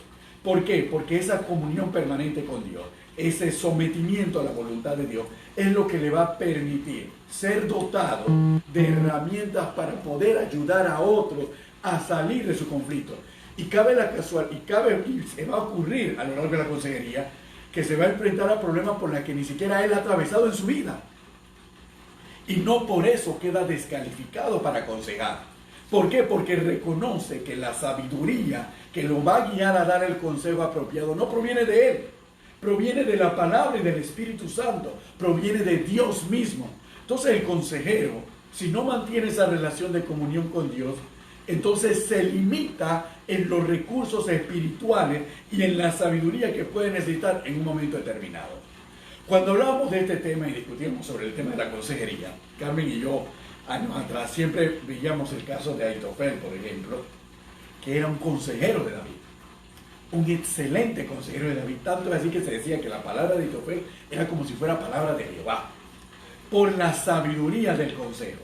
¿Por qué? Porque esa comunión permanente con Dios, ese sometimiento a la voluntad de Dios, es lo que le va a permitir ser dotado de herramientas para poder ayudar a otros a salir de su conflicto. Y se va a ocurrir a lo largo de la consejería que se va a enfrentar a problemas por los que ni siquiera él ha atravesado en su vida. Y no por eso queda descalificado para aconsejar. ¿Por qué? Porque reconoce que la sabiduría que lo va a guiar a dar el consejo apropiado no proviene de él, proviene de la palabra y del Espíritu Santo, proviene de Dios mismo. Entonces el consejero, si no mantiene esa relación de comunión con Dios, entonces se limita en los recursos espirituales y en la sabiduría que puede necesitar en un momento determinado. Cuando hablábamos de este tema y discutíamos sobre el tema de la consejería, Carmen y yo, años atrás, siempre veíamos el caso de Ahitofel, por ejemplo, que era un consejero de David, un excelente consejero de David, tanto así que se decía que la palabra de Ahitofel era como si fuera palabra de Jehová, por la sabiduría del consejo.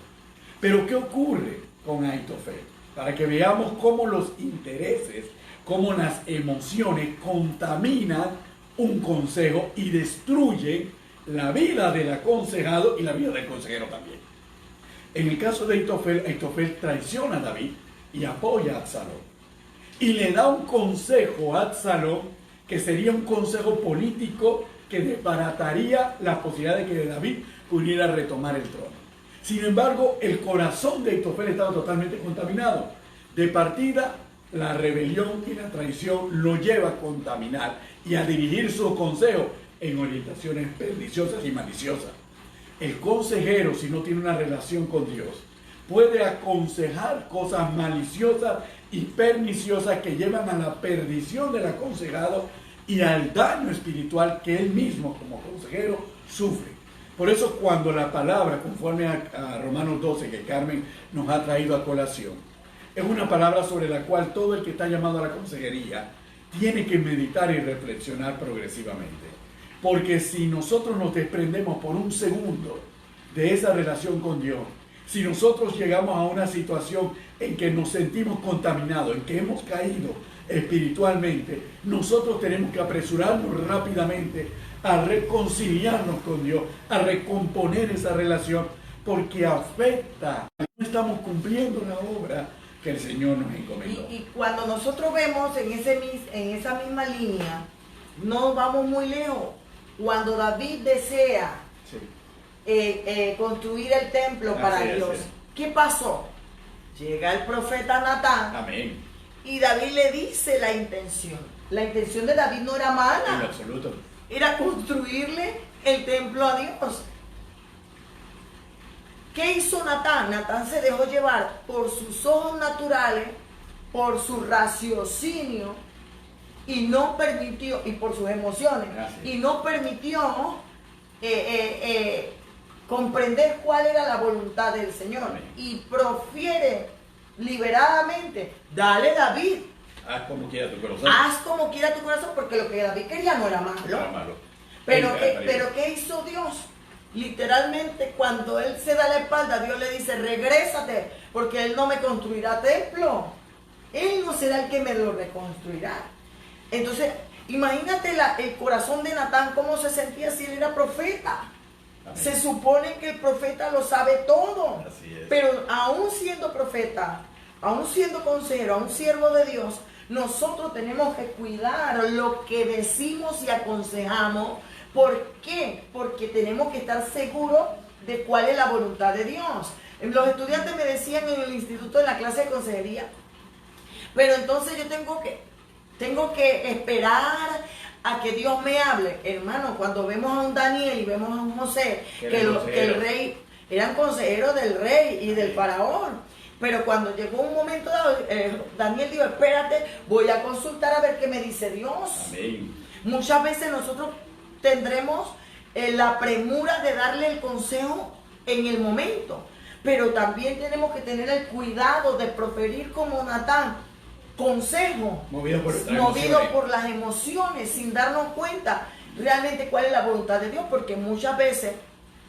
Pero ¿qué ocurre con Ahitofel? Para que veamos cómo los intereses, cómo las emociones contaminan un consejo y destruyen la vida del aconsejado y la vida del consejero también. En el caso de Ahitofel, Ahitofel traiciona a David y apoya a Absalón. Y le da un consejo a Absalón que sería un consejo político que desbarataría la posibilidad de que David pudiera retomar el trono. Sin embargo, el corazón de Ahitofel estaba totalmente contaminado. De partida, la rebelión y la traición lo lleva a contaminar y a dirigir su consejo en orientaciones perniciosas y maliciosas. El consejero, si no tiene una relación con Dios, puede aconsejar cosas maliciosas y perniciosas que llevan a la perdición del aconsejado y al daño espiritual que él mismo como consejero sufre. Por eso cuando la palabra, conforme a Romanos 12 que Carmen nos ha traído a colación, es una palabra sobre la cual todo el que está llamado a la consejería tiene que meditar y reflexionar progresivamente. Porque si nosotros nos desprendemos por un segundo de esa relación con Dios, si nosotros llegamos a una situación en que nos sentimos contaminados, en que hemos caído espiritualmente, nosotros tenemos que apresurarnos rápidamente a reconciliarnos con Dios, a recomponer esa relación, porque afecta. No estamos cumpliendo la obra que el Señor nos encomendó. Y cuando nosotros vemos en esa misma línea, no vamos muy lejos. Cuando David desea construir el templo para Dios, ¿qué pasó? Llega el profeta Natán. Amén. Y David le dice la intención. La intención de David no era mala. En absoluto. Era construirle el templo a Dios. ¿Qué hizo Natán? Natán se dejó llevar por sus ojos naturales, por su raciocinio, y no permitió, y por sus emociones, y no permitió comprender cuál era la voluntad del Señor. Amén. Y profiere liberadamente, dale David. Haz como quiera tu corazón. Haz como quiera tu corazón, porque lo que David quería no era malo. No era malo. Pero ¿qué hizo Dios? Literalmente, cuando él se da la espalda, Dios le dice, regrésate, porque él no me construirá templo. Él no será el que me lo reconstruirá. Entonces, imagínate el corazón de Natán, cómo se sentía si él era profeta. Amén. Se supone que el profeta lo sabe todo. Así es. Pero aún siendo profeta, aún siendo consejero, aún siervo de Dios, nosotros tenemos que cuidar lo que decimos y aconsejamos. ¿Por qué? Porque tenemos que estar seguros de cuál es la voluntad de Dios. Los estudiantes me decían en el instituto, en la clase de consejería, pero entonces yo tengo que esperar a que Dios me hable. Hermano, cuando vemos a un Daniel y vemos a un José, que el rey, eran consejeros del rey y del faraón. Pero cuando llegó un momento dado, Daniel dijo, espérate, voy a consultar a ver qué me dice Dios. Amén. Muchas veces nosotros tendremos la premura de darle el consejo en el momento, pero también tenemos que tener el cuidado de proferir como Natán consejo, movido por las emociones, sin darnos cuenta realmente cuál es la voluntad de Dios, porque muchas veces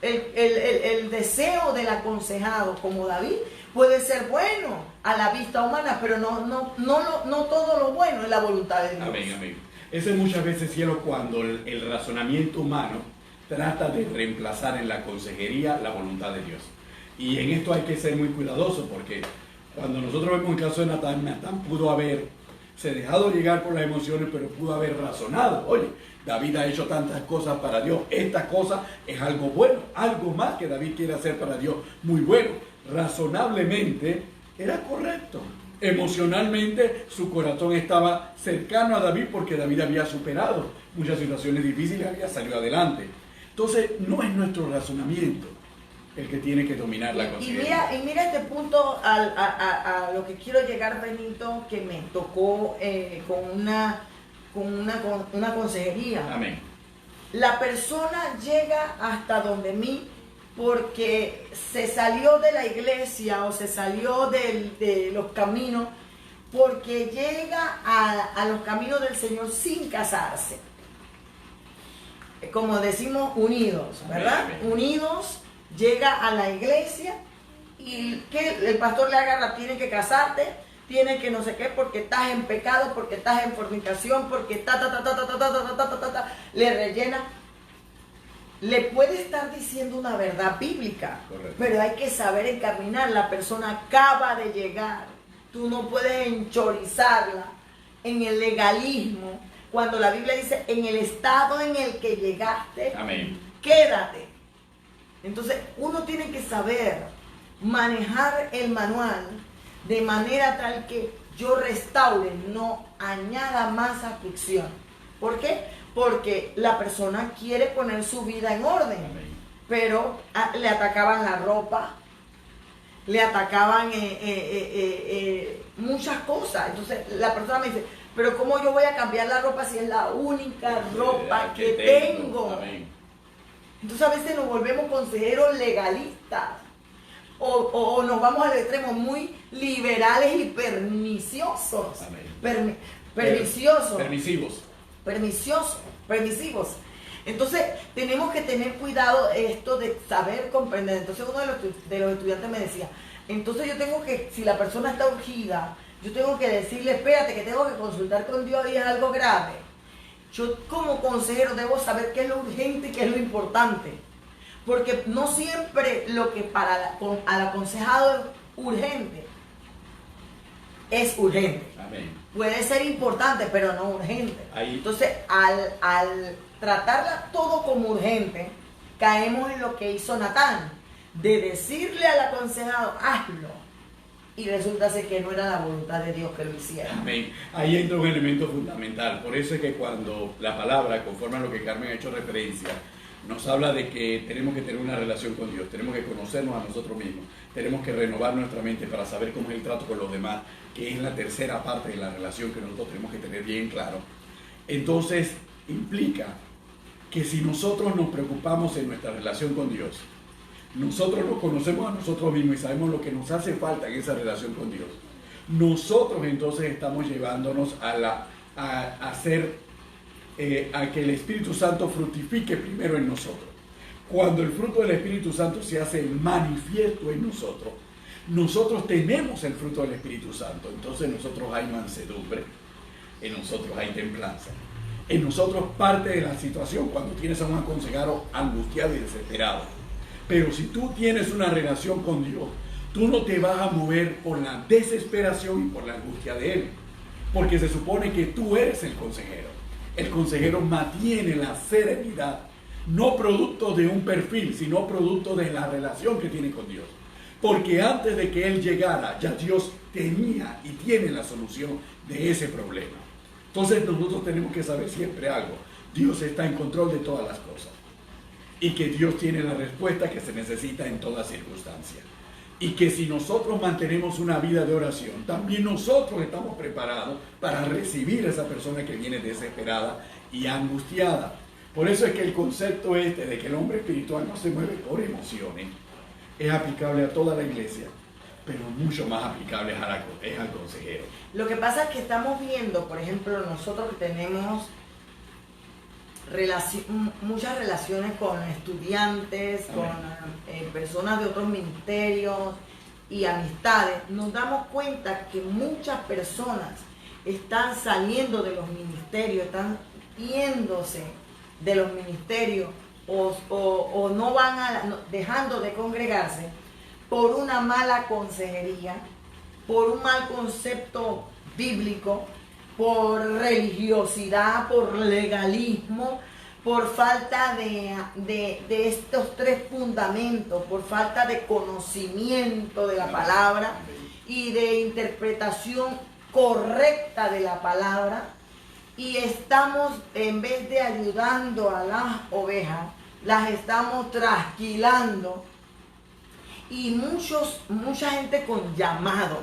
el deseo del aconsejado, como David, puede ser bueno a la vista humana, pero no todo lo bueno es la voluntad de Dios. Amén, amén. Eso es muchas veces, cielo, cuando el razonamiento humano trata de reemplazar en la consejería la voluntad de Dios. Y en esto hay que ser muy cuidadoso, porque cuando nosotros vemos el caso de Natán, Natán pudo haberse dejado llegar por las emociones, pero pudo haber razonado. Oye, David ha hecho tantas cosas para Dios, esta cosa es algo bueno, algo más que David quiere hacer para Dios, muy bueno. Razonablemente era correcto. Emocionalmente su corazón estaba cercano a David, porque David había superado muchas situaciones difíciles y había salido adelante. Entonces no es nuestro razonamiento el que tiene que dominar la consejería. Y mira este punto a lo que quiero llegar, Benito, que me tocó con una consejería. Amén. La persona llega hasta donde mí porque se salió de la iglesia o se salió de los caminos, porque llega a los caminos del Señor sin casarse. Como decimos, unidos, ¿verdad? Amén. Unidos, llega a la iglesia y que el pastor le agarra, tiene que casarte, tiene que no sé qué, porque estás en pecado, porque estás en fornicación, porque le rellena. Le puede estar diciendo una verdad bíblica, correcto, pero hay que saber encaminar. La persona acaba de llegar, tú no puedes enchorizarla en el legalismo, cuando la Biblia dice, en el estado en el que llegaste, amén, quédate. Entonces uno tiene que saber manejar el manual de manera tal que yo restaure, no añada más aflicción. ¿Por qué? Porque la persona quiere poner su vida en orden, amén, pero le atacaban la ropa, le atacaban muchas cosas. Entonces la persona me dice, pero ¿cómo yo voy a cambiar la ropa si es la única ropa que tengo? Amén. Entonces a veces nos volvemos consejeros legalistas o nos vamos al extremo muy liberales y perniciosos. Permisivos. Entonces tenemos que tener cuidado esto de saber comprender. Entonces uno de los estudiantes me decía, entonces yo tengo que, si la persona está urgida, yo tengo que decirle, espérate, que tengo que consultar con Dios y es algo grave. Yo como consejero debo saber qué es lo urgente y qué es lo importante, porque no siempre lo que al aconsejado es urgente es urgente. Amén. Puede ser importante, pero no urgente. Ahí. Entonces, al tratarla todo como urgente, caemos en lo que hizo Natán, de decirle al aconsejado, hazlo. Y resulta ser que no era la voluntad de Dios que lo hiciera. Amén. Ahí entra un elemento fundamental. Por eso es que cuando la palabra, conforme a lo que Carmen ha hecho referencia, nos habla de que tenemos que tener una relación con Dios, tenemos que conocernos a nosotros mismos, tenemos que renovar nuestra mente para saber cómo es el trato con los demás, que es la tercera parte de la relación que nosotros tenemos que tener bien claro. Entonces, implica que si nosotros nos preocupamos en nuestra relación con Dios, nosotros nos conocemos a nosotros mismos y sabemos lo que nos hace falta en esa relación con Dios, nosotros entonces estamos llevándonos a que el Espíritu Santo fructifique primero en nosotros. Cuando el fruto del Espíritu Santo se hace manifiesto en nosotros, nosotros tenemos el fruto del Espíritu Santo. Entonces en nosotros hay mansedumbre, en nosotros hay templanza, en nosotros parte de la situación cuando tienes a un aconsejado angustiado y desesperado. Pero si tú tienes una relación con Dios, tú no te vas a mover por la desesperación y por la angustia de Él. porque se supone que tú eres el consejero. El consejero mantiene la serenidad, no producto de un perfil, sino producto de la relación que tiene con Dios. Porque antes de que él llegara, ya Dios tenía y tiene la solución de ese problema. Entonces nosotros tenemos que saber siempre algo. Dios está en control de todas las cosas. Y que Dios tiene la respuesta que se necesita en toda circunstancia. Y que si nosotros mantenemos una vida de oración, también nosotros estamos preparados para recibir a esa persona que viene desesperada y angustiada. Por eso es que el concepto este de que el hombre espiritual no se mueve por emociones es aplicable a toda la iglesia, pero mucho más aplicable es al consejero. Lo que pasa es que estamos viendo, por ejemplo, nosotros que tenemos muchas relaciones con estudiantes, con personas de otros ministerios y amistades, nos damos cuenta que muchas personas están saliendo de los ministerios, están yéndose de los ministerios o no van dejando de congregarse por una mala consejería, por un mal concepto bíblico, por religiosidad, por legalismo, por falta de estos tres fundamentos, por falta de conocimiento de la palabra y de interpretación correcta de la palabra. Y estamos, en vez de ayudando a las ovejas, las estamos trasquilando. Y mucha gente con llamado,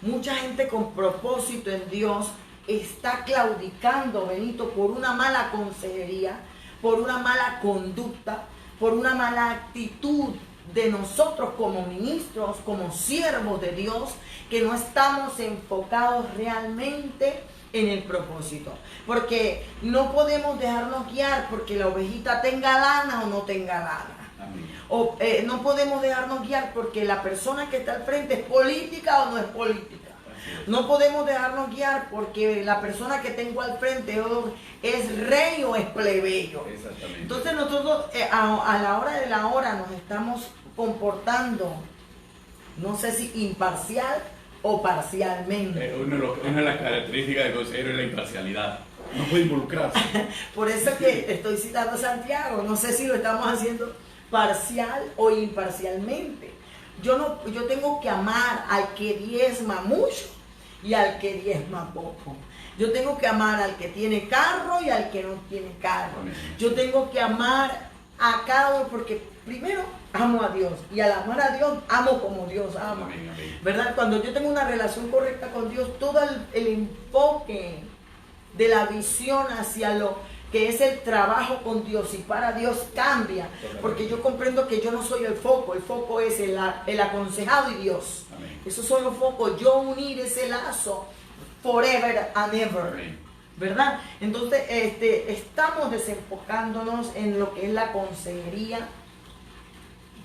mucha gente con propósito en Dios está claudicando, Benito, por una mala consejería, por una mala conducta, por una mala actitud de nosotros como ministros, como siervos de Dios, que no estamos enfocados realmente en el propósito. Porque no podemos dejarnos guiar porque la ovejita tenga lana o no tenga lana. O no podemos dejarnos guiar porque la persona que está al frente es política o no es política. No podemos dejarnos guiar porque la persona que tengo al frente es rey o es plebeyo. Exactamente. Entonces nosotros a la hora de la hora nos estamos comportando, no sé si imparcial o parcialmente. Una de las características del consejero es la imparcialidad. No puede involucrarse. Por eso es que estoy citando a Santiago. No sé si lo estamos haciendo parcial o imparcialmente. Yo tengo que amar al que diezma mucho y al que diezma poco. Yo tengo que amar al que tiene carro y al que no tiene carro. Yo tengo que amar a cada uno porque primero amo a Dios y al amar a Dios amo como Dios ama. ¿Verdad? Cuando yo tengo una relación correcta con Dios, todo el enfoque de la visión hacia lo que es el trabajo con Dios y para Dios cambia, porque yo comprendo que yo no soy el foco es el aconsejado y Dios. Amén. Esos son los focos, yo unir ese lazo forever and ever. Amén. ¿Verdad? Entonces estamos desenfocándonos en lo que es la consejería.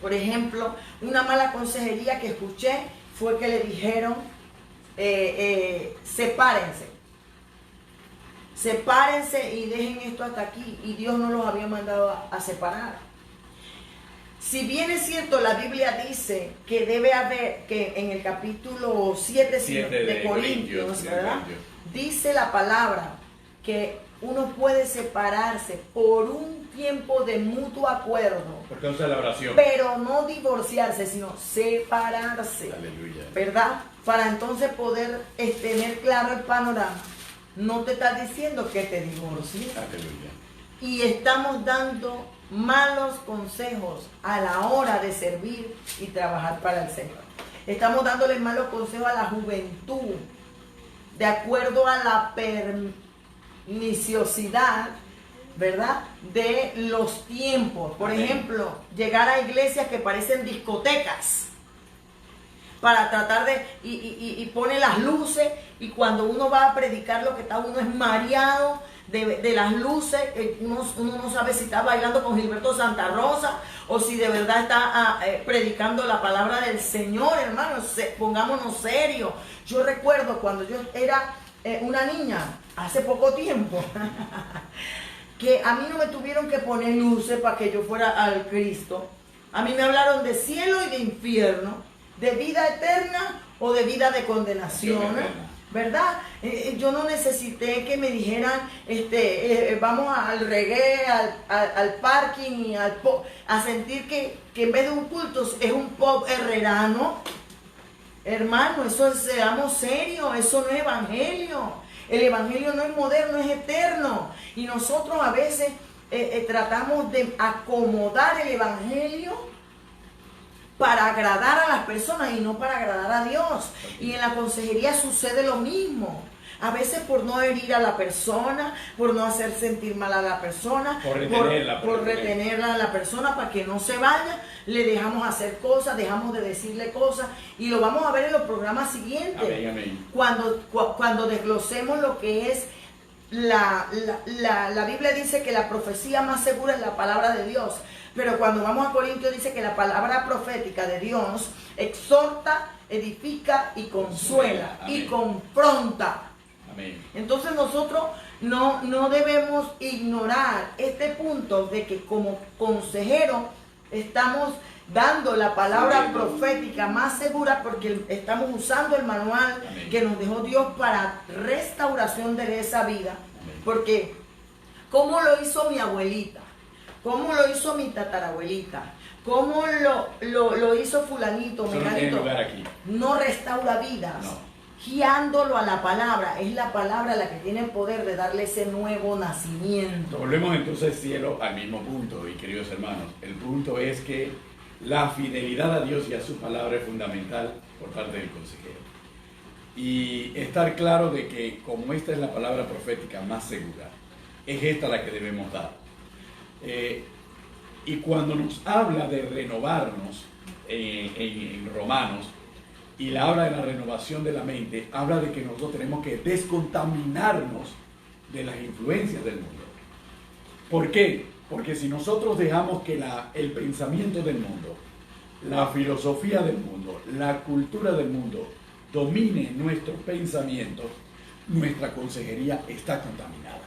Por ejemplo, una mala consejería que escuché fue que le dijeron sepárense y dejen esto hasta aquí, y Dios no los había mandado a separar. Si bien es cierto, la Biblia dice que debe haber, que en el capítulo 7 de Corintios, ¿verdad? Dice la palabra que uno puede separarse por un tiempo de mutuo acuerdo. Por causa de la oración. Pero no divorciarse, sino separarse. Aleluya. ¿Verdad? Para entonces poder tener claro el panorama. No te está diciendo que te divorcies. Aleluya. Y estamos dando malos consejos a la hora de servir y trabajar para el Señor. Estamos dándole malos consejos a la juventud, de acuerdo a la perniciosidad, ¿verdad?, de los tiempos. Por ejemplo, llegar a iglesias que parecen discotecas para tratar de, y pone las luces, y cuando uno va a predicar lo que está uno es mareado de las luces, uno no sabe si está bailando con Gilberto Santa Rosa o si de verdad está predicando la palabra del Señor. Hermanos, pongámonos serios. Yo recuerdo cuando yo era una niña, hace poco tiempo, que a mí no me tuvieron que poner luces para que yo fuera al Cristo. A mí me hablaron de cielo y de infierno, de vida eterna o de vida de condenación, ¿verdad? Yo no necesité que me dijeran, vamos al reggae, al parking y a sentir que en vez de un culto es un pop herrerano. Hermano, seamos serios, eso no es evangelio. El evangelio no es moderno, es eterno. Y nosotros a veces tratamos de acomodar el evangelio para agradar a las personas y no para agradar a Dios. Y en la consejería sucede lo mismo. A veces por no herir a la persona, por no hacer sentir mal a la persona, por retenerla a la persona para que no se vaya, le dejamos hacer cosas, dejamos de decirle cosas, y lo vamos a ver en los programas siguientes. Amén, amén. Cuando desglosemos lo que es la Biblia dice que la profecía más segura es la palabra de Dios. Pero cuando vamos a Corintios dice que la palabra profética de Dios exhorta, edifica y consuela. Amén. Y confronta. Amén. Entonces nosotros no debemos ignorar este punto de que como consejero estamos dando la palabra profética más segura porque estamos usando el manual Amén. Que nos dejó Dios para restauración de esa vida. Amén. Porque ¿cómo lo hizo mi abuelita? ¿Cómo lo hizo mi tatarabuelita? ¿Cómo lo hizo fulanito, menganito? No restaura vidas. No. Guiándolo a la palabra. Es la palabra la que tiene el poder de darle ese nuevo nacimiento. Volvemos entonces, cielo, al mismo punto, y queridos hermanos. El punto es que la fidelidad a Dios y a su palabra es fundamental por parte del consejero. Y estar claro de que como esta es la palabra profética más segura, es esta la que debemos dar. Y cuando nos habla de renovarnos en Romanos, y la habla de la renovación de la mente, habla de que nosotros tenemos que descontaminarnos de las influencias del mundo. ¿Por qué? Porque si nosotros dejamos que el pensamiento del mundo, la filosofía del mundo, la cultura del mundo domine nuestros pensamientos, nuestra consejería está contaminada.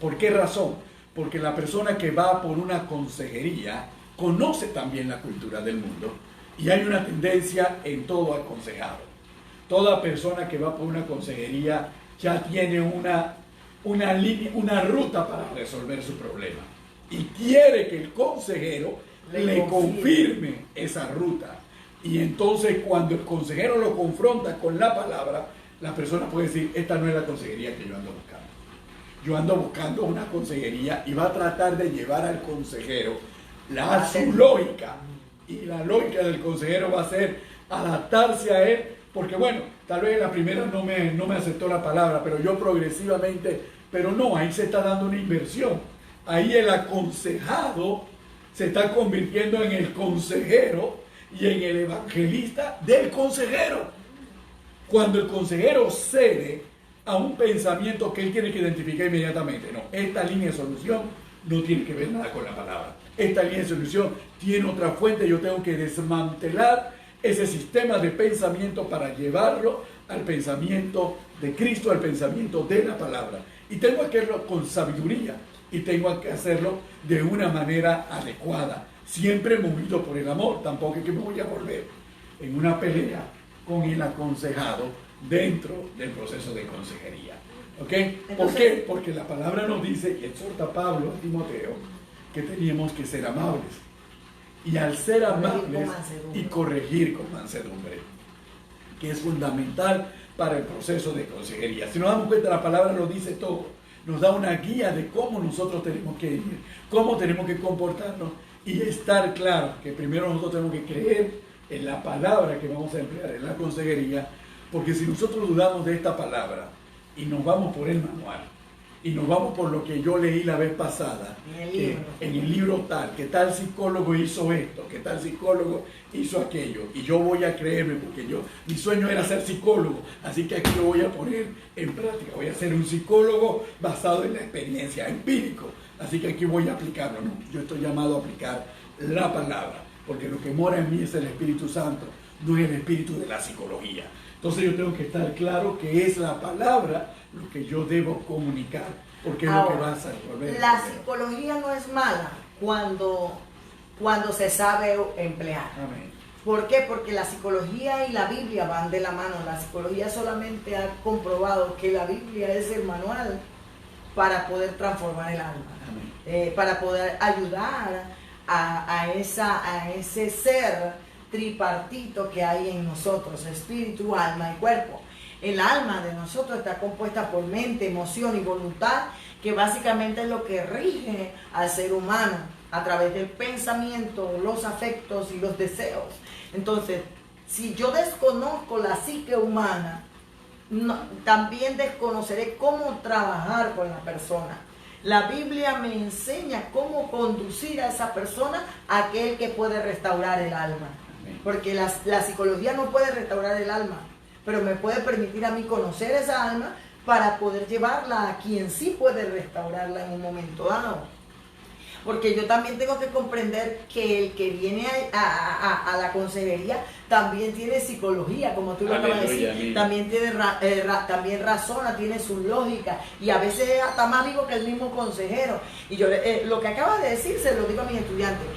¿Por qué razón? Porque la persona que va por una consejería conoce también la cultura del mundo y hay una tendencia en todo aconsejado. Toda persona que va por una consejería ya tiene una línea, una ruta para resolver su problema y quiere que el consejero le confirme esa ruta. Y entonces cuando el consejero lo confronta con la palabra, la persona puede decir, esta no es la consejería que yo ando buscando. Yo ando buscando una consejería y va a tratar de llevar al consejero a su lógica. Y la lógica del consejero va a ser adaptarse a él, porque bueno, tal vez la primera no me aceptó la palabra, pero yo progresivamente, pero no, ahí se está dando una inversión. Ahí el aconsejado se está convirtiendo en el consejero y en el evangelista del consejero. Cuando el consejero cede a un pensamiento que él tiene que identificar inmediatamente, no, esta línea de solución no tiene que ver nada con la palabra. Esta línea de solución tiene otra fuente, yo tengo que desmantelar ese sistema de pensamiento para llevarlo al pensamiento de Cristo, al pensamiento de la palabra. Y tengo que hacerlo con sabiduría y tengo que hacerlo de una manera adecuada, siempre movido por el amor. Tampoco es que me voy a volver en una pelea con el aconsejado dentro del proceso de consejería. ¿Ok? ¿Por qué? Porque la palabra nos dice, y exhorta Pablo a Timoteo, que teníamos que ser amables. Y al ser amables y corregir con mansedumbre, que es fundamental para el proceso de consejería. Si nos damos cuenta, la palabra lo dice todo. Nos da una guía de cómo nosotros tenemos que ir, cómo tenemos que comportarnos y estar claro que primero nosotros tenemos que creer en la palabra que vamos a emplear en la consejería, porque si nosotros dudamos de esta palabra y nos vamos por el manual y nos vamos por lo que yo leí la vez pasada en el libro tal, que tal psicólogo hizo esto, que tal psicólogo hizo aquello, y yo voy a creerme porque mi sueño era ser psicólogo, así que aquí lo voy a poner en práctica, voy a ser un psicólogo basado en la experiencia, empírico, así que aquí voy a aplicarlo. No, yo estoy llamado a aplicar la palabra, porque lo que mora en mí es el Espíritu Santo, no es el espíritu de la psicología. Entonces yo tengo que estar claro que es la palabra lo que yo debo comunicar, porque es lo que va a resolver. La psicología no es mala cuando se sabe emplear. Amén. ¿Por qué? Porque la psicología y la Biblia van de la mano. La psicología solamente ha comprobado que la Biblia es el manual para poder transformar el alma, para poder ayudar a ese ser tripartito que hay en nosotros, espíritu, alma y cuerpo. El alma de nosotros está compuesta por mente, emoción y voluntad, que básicamente es lo que rige al ser humano a través del pensamiento, los afectos y los deseos. Entonces, si yo desconozco la psique humana, también desconoceré cómo trabajar con la persona. La Biblia me enseña cómo conducir a esa persona a aquel que puede restaurar el alma. Porque la psicología no puede restaurar el alma, pero me puede permitir a mí conocer esa alma para poder llevarla a quien sí puede restaurarla en un momento dado. Porque yo también tengo que comprender que el que viene a la consejería también tiene psicología, como tú lo acabas de decir, también también razona, tiene su lógica, y a veces es hasta más vivo que el mismo consejero. Y yo lo que acabas de decir se lo digo a mis estudiantes.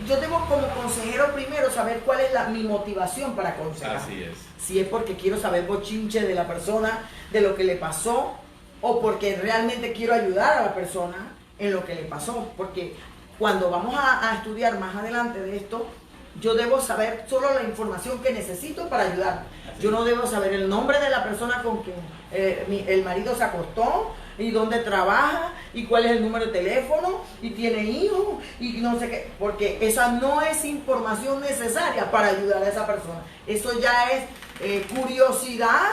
Yo debo como consejero primero saber cuál es mi motivación para aconsejar. Así es. Si es porque quiero saber bochinche de la persona, de lo que le pasó, o porque realmente quiero ayudar a la persona en lo que le pasó. Porque cuando vamos a estudiar más adelante de esto, yo debo saber solo la información que necesito para ayudar. Yo no debo saber el nombre de la persona con quien el marido se acostó, y dónde trabaja, y cuál es el número de teléfono, y tiene hijos, y no sé qué, porque esa no es información necesaria para ayudar a esa persona. Eso ya es curiosidad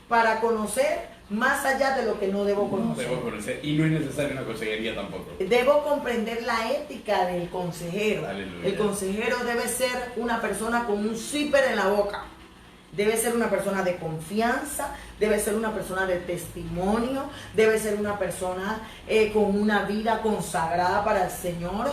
para conocer más allá de lo que no debo conocer. No debo conocer, y no es necesaria una consejería tampoco. Debo comprender la ética del consejero. Aleluya. El consejero debe ser una persona con un zipper en la boca. Debe ser una persona de confianza, debe ser una persona de testimonio, debe ser una persona con una vida consagrada para el Señor.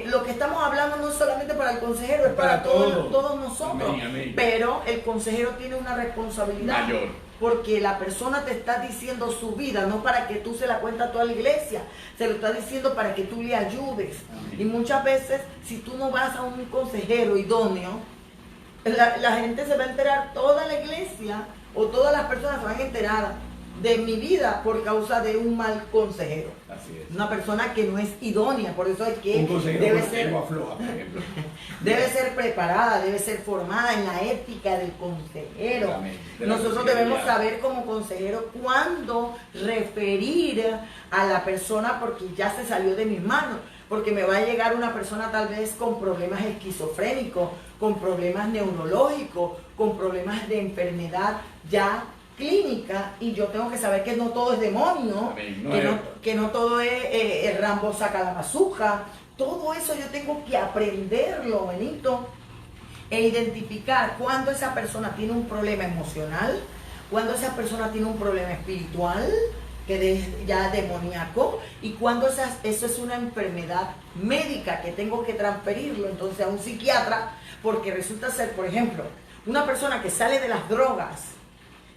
Lo que estamos hablando no es solamente para el consejero, es para todos nosotros. Amén, amén. Pero el consejero tiene una responsabilidad mayor, porque la persona te está diciendo su vida, no para que tú se la cuentes a toda la iglesia, se lo está diciendo para que tú le ayudes. Amén. Y muchas veces, si tú no vas a un consejero idóneo, la gente se va a enterar, toda la iglesia o todas las personas se van a enterar de mi vida por causa de un mal consejero. Así es. Una persona que no es idónea, por eso es que un consejero debe ser afloja, por ejemplo. debe ser preparada, debe ser formada en la ética del consejero. Nosotros debemos saber como consejero cuándo referir a la persona, porque ya se salió de mis manos. Porque me va a llegar una persona tal vez con problemas esquizofrénicos, con problemas neurológicos, con problemas de enfermedad ya clínica, y yo tengo que saber que no todo es demonio, que no todo es Rambo saca la bazooka. Todo eso yo tengo que aprenderlo, Benito, e identificar cuando esa persona tiene un problema emocional, cuando esa persona tiene un problema espiritual, que es ya demoníaco, y cuando eso es una enfermedad médica que tengo que transferirlo entonces a un psiquiatra, porque resulta ser, por ejemplo, una persona que sale de las drogas,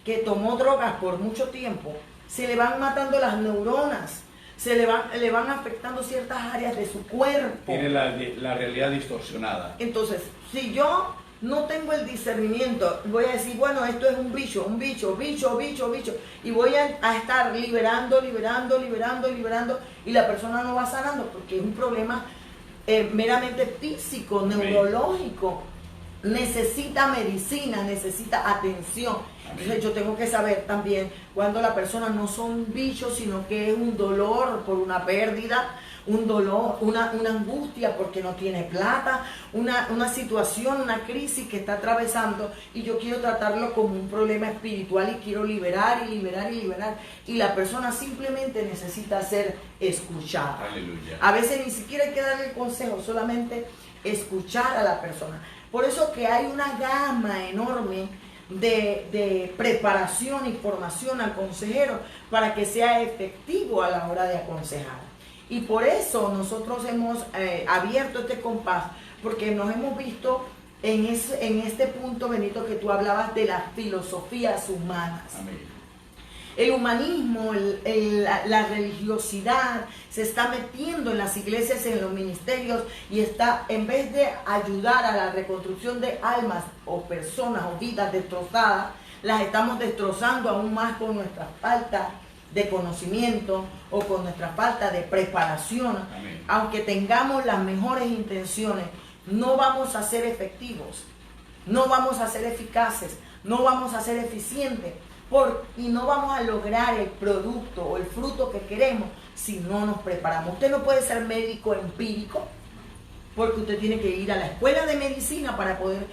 que tomó drogas por mucho tiempo, se le van matando las neuronas, le van afectando ciertas áreas de su cuerpo. Tiene la realidad distorsionada. Entonces, si yo no tengo el discernimiento, voy a decir, bueno, esto es un bicho, y voy a estar liberando, y la persona no va sanando, porque es un problema meramente físico, neurológico. Necesita medicina, necesita atención. Entonces yo tengo que saber también cuando la persona no son bichos, sino que es un dolor por una pérdida, un dolor, una angustia porque no tiene plata, una situación, una crisis que está atravesando, y yo quiero tratarlo como un problema espiritual y quiero liberar, y la persona simplemente necesita ser escuchada. Aleluya. A veces ni siquiera hay que darle el consejo, solamente escuchar a la persona. Por eso que hay una gama enorme de preparación y formación al consejero para que sea efectivo a la hora de aconsejar. Y por eso nosotros hemos abierto este compás, porque nos hemos visto en este punto, Benito, que tú hablabas de las filosofías humanas. Amén. El humanismo, la religiosidad se está metiendo en las iglesias, en los ministerios, y está, en vez de ayudar a la reconstrucción de almas o personas o vidas destrozadas, las estamos destrozando aún más con nuestra falta de conocimiento o con nuestra falta de preparación. Amén. Aunque tengamos las mejores intenciones, no vamos a ser efectivos, no vamos a ser eficaces, no vamos a ser eficientes, y no vamos a lograr el producto o el fruto que queremos si no nos preparamos. Usted no puede ser médico empírico, porque usted tiene que ir a la escuela de medicina para poder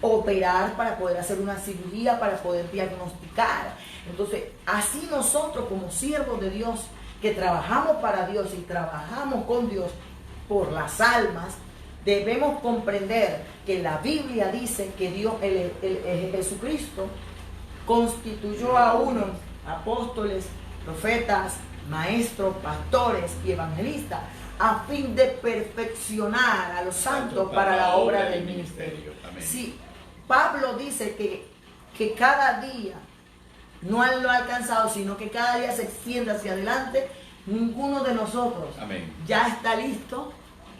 operar, para poder hacer una cirugía, para poder diagnosticar. Entonces, así nosotros como siervos de Dios, que trabajamos para Dios y trabajamos con Dios por las almas, debemos comprender que la Biblia dice que Dios, Jesucristo, constituyó a unos apóstoles, profetas, maestros, pastores y evangelistas a fin de perfeccionar a los santos para la obra del ministerio. Amén. Sí, Pablo dice que cada día no lo ha alcanzado, sino que cada día se extiende hacia adelante. Ninguno de nosotros Amén. ya está listo,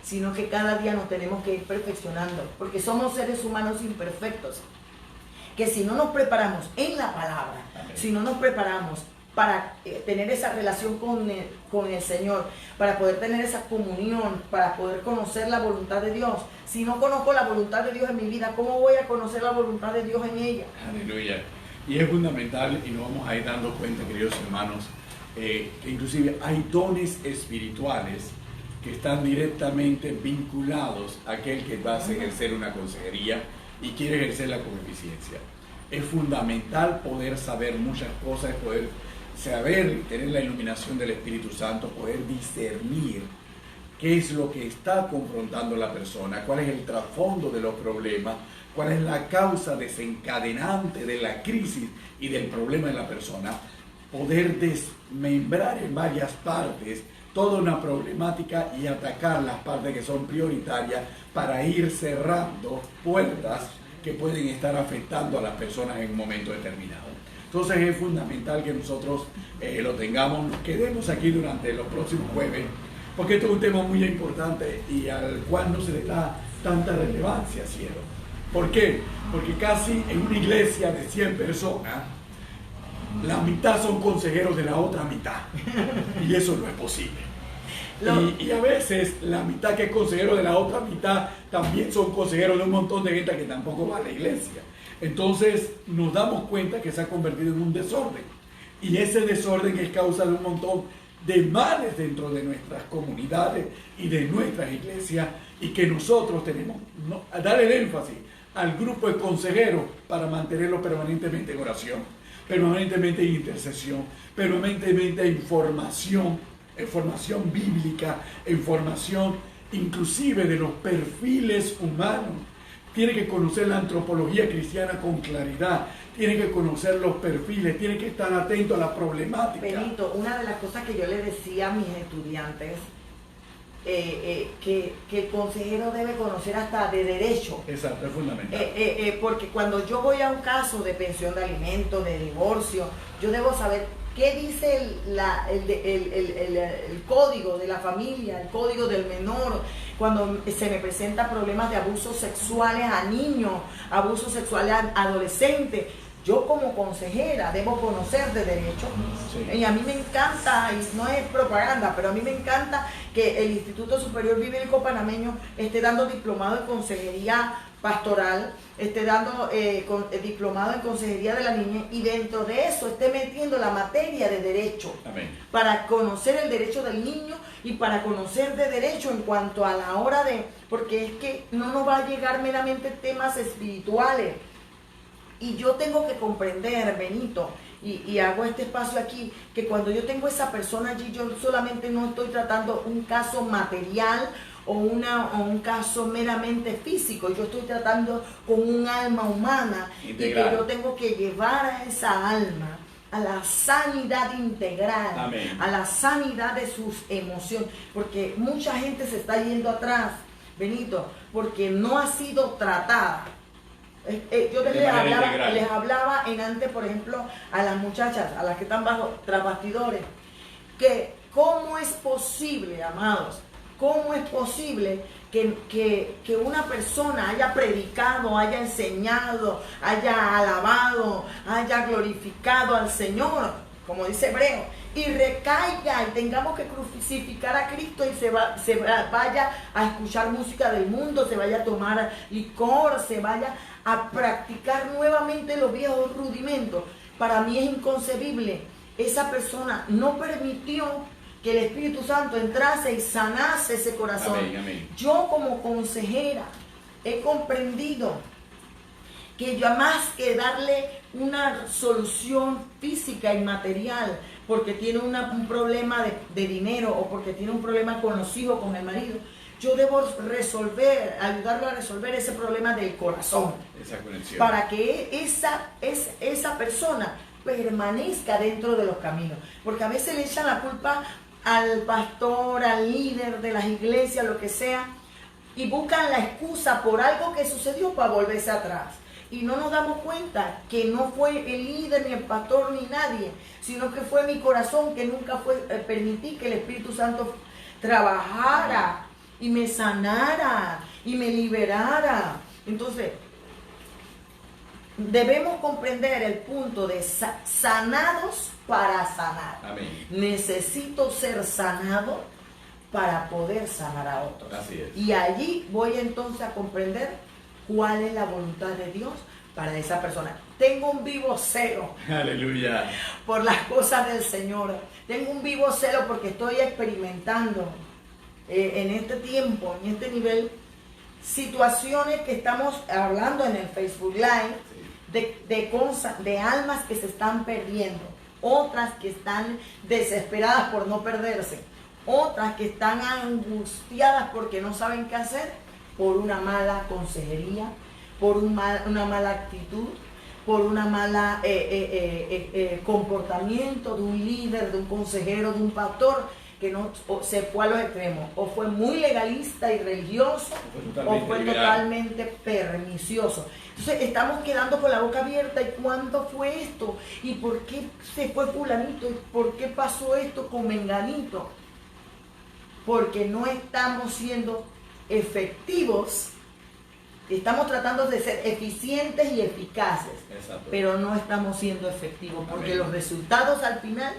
sino que cada día nos tenemos que ir perfeccionando, porque somos seres humanos imperfectos, que si no nos preparamos en la palabra, Amén. si no nos preparamos para tener esa relación con el Señor, para poder tener esa comunión, para poder conocer la voluntad de Dios. Si no conozco la voluntad de Dios en mi vida, ¿cómo voy a conocer la voluntad de Dios en ella? Aleluya. Y es fundamental, y nos vamos a ir dando cuenta, queridos hermanos, que inclusive hay dones espirituales que están directamente vinculados a aquel que va a ejercer una consejería y quiere ejercerla con eficiencia. Es fundamental poder saber muchas cosas, poder saber, tener la iluminación del Espíritu Santo, poder discernir qué es lo que está confrontando la persona, cuál es el trasfondo de los problemas, cuál es la causa desencadenante de la crisis y del problema de la persona, poder desmembrar en varias partes toda una problemática y atacar las partes que son prioritarias para ir cerrando puertas que pueden estar afectando a las personas en un momento determinado. Entonces es fundamental que nosotros lo tengamos, nos quedemos aquí durante los próximos jueves, porque esto es un tema muy importante y al cual no se le da tanta relevancia, cielo. ¿Por qué? Porque casi en una iglesia de 100 personas, la mitad son consejeros de la otra mitad, y eso no es posible. Y a veces la mitad que es consejero de la otra mitad también son consejeros de un montón de gente que tampoco va a la iglesia. Entonces nos damos cuenta que se ha convertido en un desorden, y ese desorden es causa de un montón de males dentro de nuestras comunidades y de nuestras iglesias, y que nosotros tenemos que dar el énfasis al grupo de consejeros para mantenerlo permanentemente en oración, permanentemente en intercesión, permanentemente en formación bíblica, en formación inclusive de los perfiles humanos. Tiene que conocer la antropología cristiana con claridad, tiene que conocer los perfiles, tiene que estar atento a la problemática. Benito, una de las cosas que yo le decía a mis estudiantes, que el consejero debe conocer hasta de derecho. Exacto, es fundamental. Porque cuando yo voy a un caso de pensión de alimentos, de divorcio, yo debo saber qué dice el código de la familia, el código del menor, cuando se me presentan problemas de abusos sexuales a niños, abusos sexuales a adolescentes. Yo como consejera debo conocer de derecho. Sí. Y a mí me encanta, y no es propaganda, pero a mí me encanta que el Instituto Superior Bíblico Panameño esté dando diplomado en consejería pastoral, esté dando diplomado en consejería de la niñez, y dentro de eso esté metiendo la materia de derecho. Amén. Para conocer el derecho del niño y para conocer de derecho en cuanto a la hora de, porque es que no nos va a llegar meramente temas espirituales. Y yo tengo que comprender, Benito, y hago este espacio aquí, que cuando yo tengo esa persona allí, yo solamente no estoy tratando un caso material o un caso meramente físico. Yo estoy tratando con un alma humana, integral. Y que yo tengo que llevar a esa alma a la sanidad integral. Amén. A la sanidad de sus emociones, porque mucha gente se está yendo atrás, Benito, porque no ha sido tratada Yo les hablaba en antes, por ejemplo, a las muchachas, a las que están tras bastidores, que cómo es posible, amados, cómo es posible que una persona haya predicado, haya enseñado, haya alabado, haya glorificado al Señor, como dice Hebreo, y recaiga y tengamos que crucificar a Cristo y vaya a escuchar música del mundo, se vaya a tomar licor, se vaya a practicar nuevamente los viejos rudimentos. Para mí es inconcebible. Esa persona no permitió que el Espíritu Santo entrase y sanase ese corazón. Amén, amén. Yo como consejera he comprendido que yo más que darle una solución física y material, porque tiene un problema de dinero o porque tiene un problema con los hijos, con el marido, yo debo ayudarlo a resolver ese problema del corazón. Esa conexión. Para que esa persona permanezca dentro de los caminos. Porque a veces le echan la culpa al pastor, al líder de las iglesias, lo que sea, y buscan la excusa por algo que sucedió para volverse atrás. Y no nos damos cuenta que no fue el líder, ni el pastor, ni nadie, sino que fue mi corazón que nunca permití que el Espíritu Santo trabajara y me sanara y me liberara. Entonces, debemos comprender el punto de sanados para sanar. Amén. Necesito ser sanado para poder sanar a otros. Así es. Y allí voy entonces a comprender cuál es la voluntad de Dios para esa persona. Tengo un vivo celo. Aleluya. Por las cosas del Señor. Tengo un vivo celo porque estoy experimentando en este tiempo, en este nivel, situaciones que estamos hablando en el Facebook Live, de almas que se están perdiendo, otras que están desesperadas por no perderse, otras que están angustiadas porque no saben qué hacer, por una mala consejería, por una mala actitud, por una mala comportamiento de un líder, de un consejero, de un pastor, que no se fue a los extremos, o fue muy legalista y religioso, o fue totalmente pernicioso. Entonces estamos quedando con la boca abierta. ¿Y cuándo fue esto? ¿Y por qué se fue fulanito? ¿Y por qué pasó esto con menganito? Porque no estamos siendo efectivos. Estamos tratando de ser eficientes y eficaces. Exacto. Pero no estamos siendo efectivos, porque Amén. los resultados al final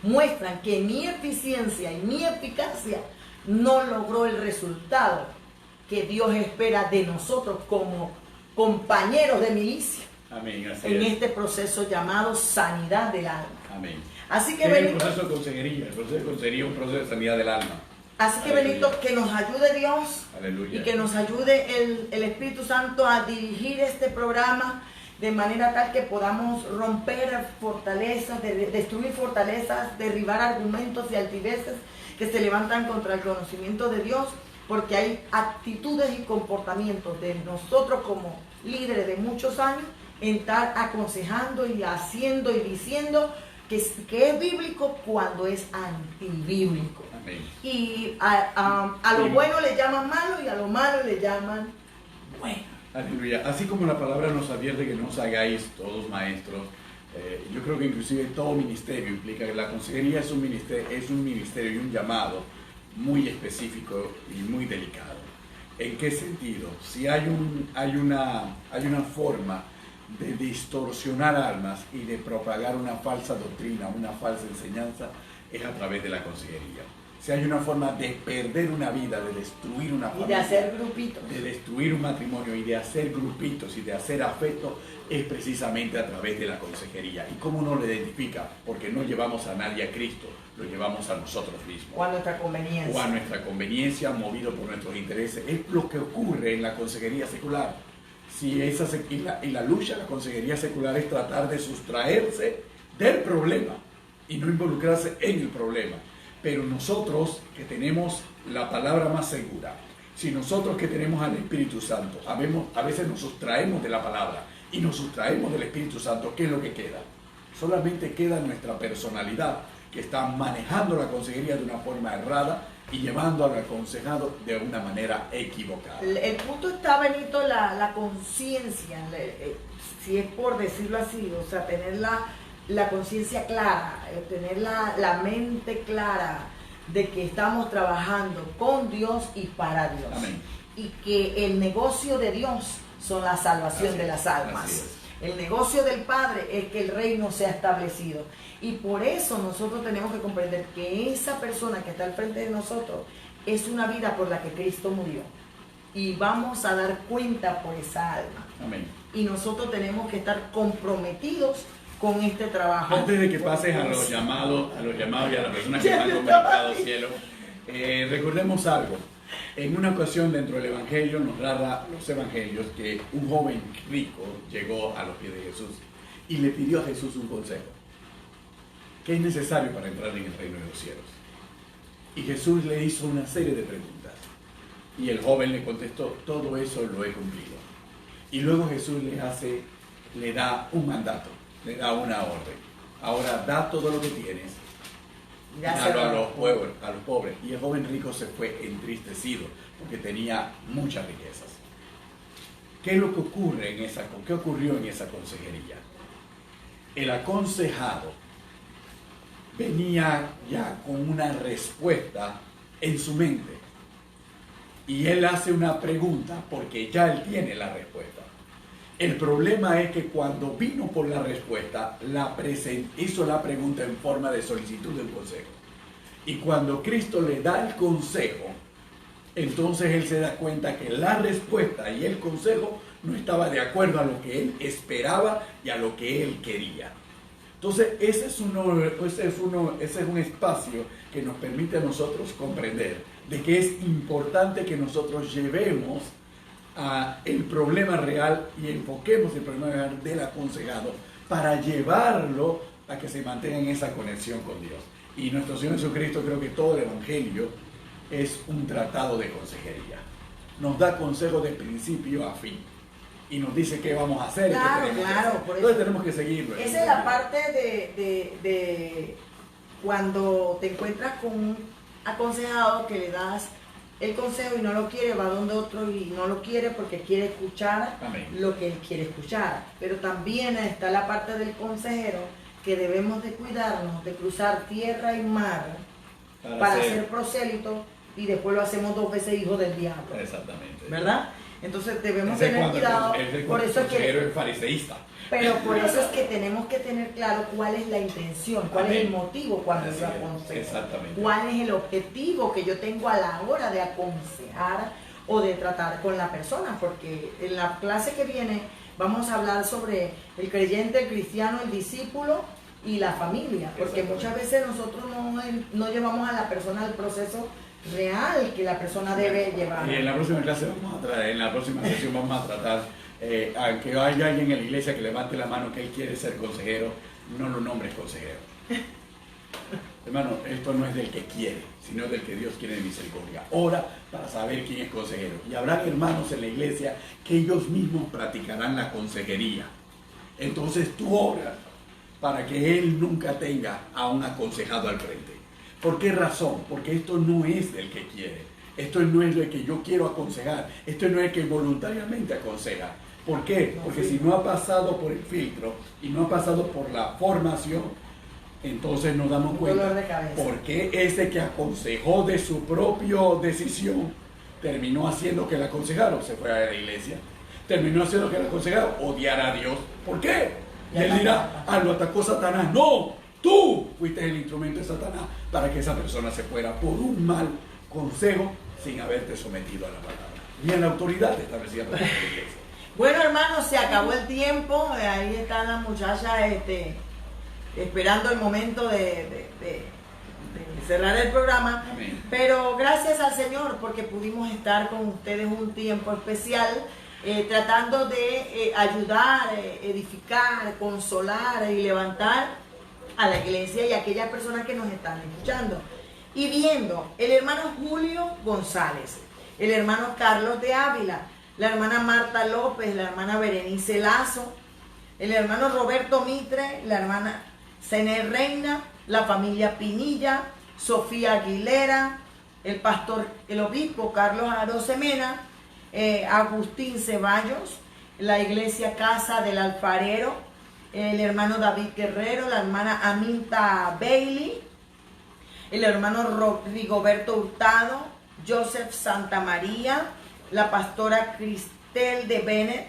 muestran que mi eficiencia y mi eficacia no logró el resultado que Dios espera de nosotros como compañeros de milicia. Amén. Así En es. este proceso llamado sanidad del alma. Amén. Así que Es el Benito, proceso de consejería. El proceso de consejería es un proceso de sanidad del alma. Benito, Aleluya. que nos ayude Dios. Aleluya. Y que nos ayude el Espíritu Santo a dirigir este programa de manera tal que podamos romper fortalezas, destruir fortalezas, derribar argumentos y altiveces que se levantan contra el conocimiento de Dios, porque hay actitudes y comportamientos de nosotros como líderes de muchos años en estar aconsejando y haciendo y diciendo que es bíblico cuando es antibíblico. Amén. Y a lo bueno le llaman malo y a lo malo le llaman bueno. Aleluya. Así como la palabra nos advierte que no os hagáis todos maestros, yo creo que inclusive todo ministerio implica que la consejería es un ministerio y un llamado muy específico y muy delicado. ¿En qué sentido? Si hay una forma de distorsionar almas y de propagar una falsa doctrina, una falsa enseñanza, es a través de la consejería. Si hay una forma de perder una vida, de destruir una familia, Y de hacer grupitos. de destruir un matrimonio y de hacer grupitos y de hacer afecto, es precisamente a través de la consejería. ¿Y cómo uno lo identifica? Porque no llevamos a nadie a Cristo, lo llevamos a nosotros mismos. O a nuestra conveniencia. O a nuestra conveniencia, movido por nuestros intereses. Es lo que ocurre en la consejería secular. Y la lucha de la consejería secular es tratar de sustraerse del problema y no involucrarse en el problema. Pero nosotros que tenemos la palabra más segura, si nosotros que tenemos al Espíritu Santo, a veces nos sustraemos de la palabra y nos sustraemos del Espíritu Santo, ¿qué es lo que queda? Solamente queda nuestra personalidad, que está manejando la consejería de una forma errada y llevando al aconsejado de una manera equivocada. El punto está, Benito, la conciencia, si es por decirlo así, o sea, tener la conciencia clara, tener la mente clara de que estamos trabajando con Dios y para Dios. Amén. Y que el negocio de Dios son la salvación de las almas. El negocio del Padre es que el reino sea establecido. Y por eso nosotros tenemos que comprender que esa persona que está al frente de nosotros es una vida por la que Cristo murió. Y vamos a dar cuenta por esa alma. Amén. Y nosotros tenemos que estar comprometidos con este trabajo. Antes de que pases a los llamados y a las personas que me han comunicado, cielo, recordemos algo. En una ocasión dentro del Evangelio nos narra los Evangelios que un joven rico llegó a los pies de Jesús y le pidió a Jesús un consejo. ¿Qué es necesario para entrar en el reino de los cielos? Y Jesús le hizo una serie de preguntas. Y el joven le contestó, todo eso lo he cumplido. Y luego Jesús le da un mandato, le da una orden. Ahora da todo lo que tienes, dalo a los pobres. Y el joven rico se fue entristecido porque tenía muchas riquezas. ¿Qué es lo que ocurre qué ocurrió en esa consejería? El aconsejado venía ya con una respuesta en su mente. Y él hace una pregunta porque ya él tiene la respuesta. El problema es que cuando vino por la respuesta, hizo la pregunta en forma de solicitud del consejo. Y cuando Cristo le da el consejo, entonces él se da cuenta que la respuesta y el consejo no estaba de acuerdo a lo que él esperaba y a lo que él quería. Entonces ese es un espacio que nos permite a nosotros comprender de que es importante que nosotros llevemos el problema real y enfoquemos el problema real del aconsejado para llevarlo a que se mantenga en esa conexión con Dios. Y nuestro Señor Jesucristo, creo que todo el Evangelio es un tratado de consejería. Nos da consejos de principio a fin y nos dice qué vamos a hacer. Claro, entonces tenemos que seguirlo. Esa es la parte de cuando te encuentras con un aconsejado que le das el consejo y no lo quiere, va donde otro y no lo quiere porque quiere escuchar lo que él quiere escuchar. Pero también está la parte del consejero que debemos de cuidarnos de cruzar tierra y mar para ser prosélito y después lo hacemos 2 veces hijo del diablo. Exactamente. ¿Verdad? Entonces debemos tener cuidado. Por eso es que el fariseísta. Pero por eso es que tenemos que tener claro cuál es la intención, cuál es el motivo cuando yo aconsejo. Exactamente. Cuál es el objetivo que yo tengo a la hora de aconsejar o de tratar con la persona. Porque en la clase que viene vamos a hablar sobre el creyente, el cristiano, el discípulo y la familia. Porque muchas veces nosotros no llevamos a la persona al proceso real que la persona debe llevar. Y en la próxima clase en la próxima sesión vamos a tratar aunque haya alguien en la iglesia que levante la mano que él quiere ser consejero, no lo nombres consejero. Hermano, esto no es del que quiere, sino del que Dios quiere de misericordia. Ora para saber quién es consejero. Y habrá hermanos en la iglesia que ellos mismos practicarán la consejería. Entonces tú oras para que él nunca tenga a un aconsejado al frente. ¿Por qué razón? Porque esto no es del que quiere. Esto no es del que yo quiero aconsejar. Esto no es el que voluntariamente aconseja. ¿Por qué? Porque si no ha pasado por el filtro y no ha pasado por la formación, entonces nos damos cuenta por qué ese que aconsejó de su propia decisión terminó haciendo que el aconsejado se fuera a la iglesia. Terminó haciendo que el aconsejado odiara a Dios. ¿Por qué? Y él dirá, lo atacó Satanás. No, tú fuiste el instrumento de Satanás para que esa persona se fuera por un mal consejo sin haberte sometido a la palabra ni a la autoridad establecida por la iglesia. Bueno, hermanos, se acabó el tiempo. Ahí están las muchachas esperando el momento de cerrar el programa. Amén. Pero gracias al Señor porque pudimos estar con ustedes un tiempo especial tratando de ayudar, edificar, consolar y levantar a la iglesia y a aquellas personas que nos están escuchando. Y viendo el hermano Julio González, el hermano Carlos de Ávila, la hermana Marta López, la hermana Berenice Lazo, el hermano Roberto Mitre, la hermana Cené Reina, la familia Pinilla, Sofía Aguilera, el pastor, el obispo Carlos Arosemena, Agustín Ceballos, la iglesia Casa del Alfarero, el hermano David Guerrero, la hermana Aminta Bailey, el hermano Rigoberto Hurtado, Joseph Santamaría, la pastora Cristel de Bennett,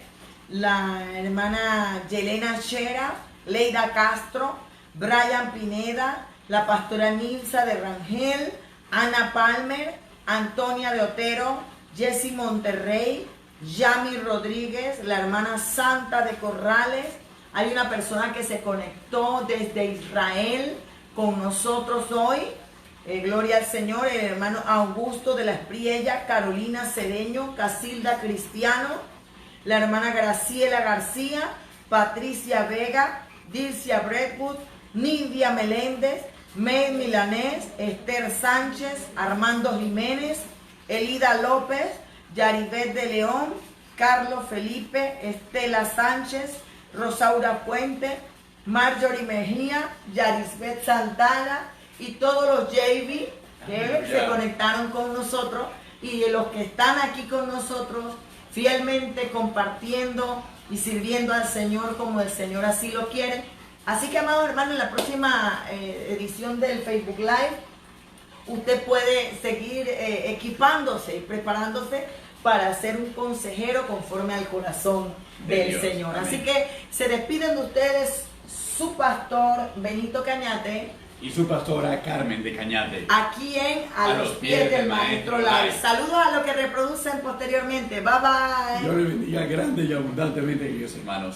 la hermana Yelena Shera, Leida Castro, Brian Pineda, la pastora Nilsa de Rangel, Ana Palmer, Antonia de Otero, Jessy Monterrey, Yami Rodríguez, la hermana Santa de Corrales. Hay una persona que se conectó desde Israel con nosotros hoy. Gloria al Señor, el hermano Augusto de la Espriella, Carolina Cedeño, Casilda Cristiano, la hermana Graciela García, Patricia Vega, Dilcia Bredwood, Nidia Meléndez, May Milanés, Esther Sánchez, Armando Jiménez, Elida López, Yaribet de León, Carlos Felipe, Estela Sánchez, Rosaura Puente, Marjorie Mejía, Yarisbet Santana y todos los JV que se conectaron con nosotros y los que están aquí con nosotros fielmente compartiendo y sirviendo al Señor como el Señor así lo quiere. Así que, amados hermanos, en la próxima edición del Facebook Live, usted puede seguir equipándose y preparándose para ser un consejero conforme al corazón del Dios, Señor. Amén. Así que se despiden de ustedes su pastor Benito Cañate y su pastora Carmen de Cañate, aquí en A los pies del Maestro Live. Saludos a los que reproducen posteriormente. Bye bye. Dios le bendiga grande y abundantemente, queridos hermanos.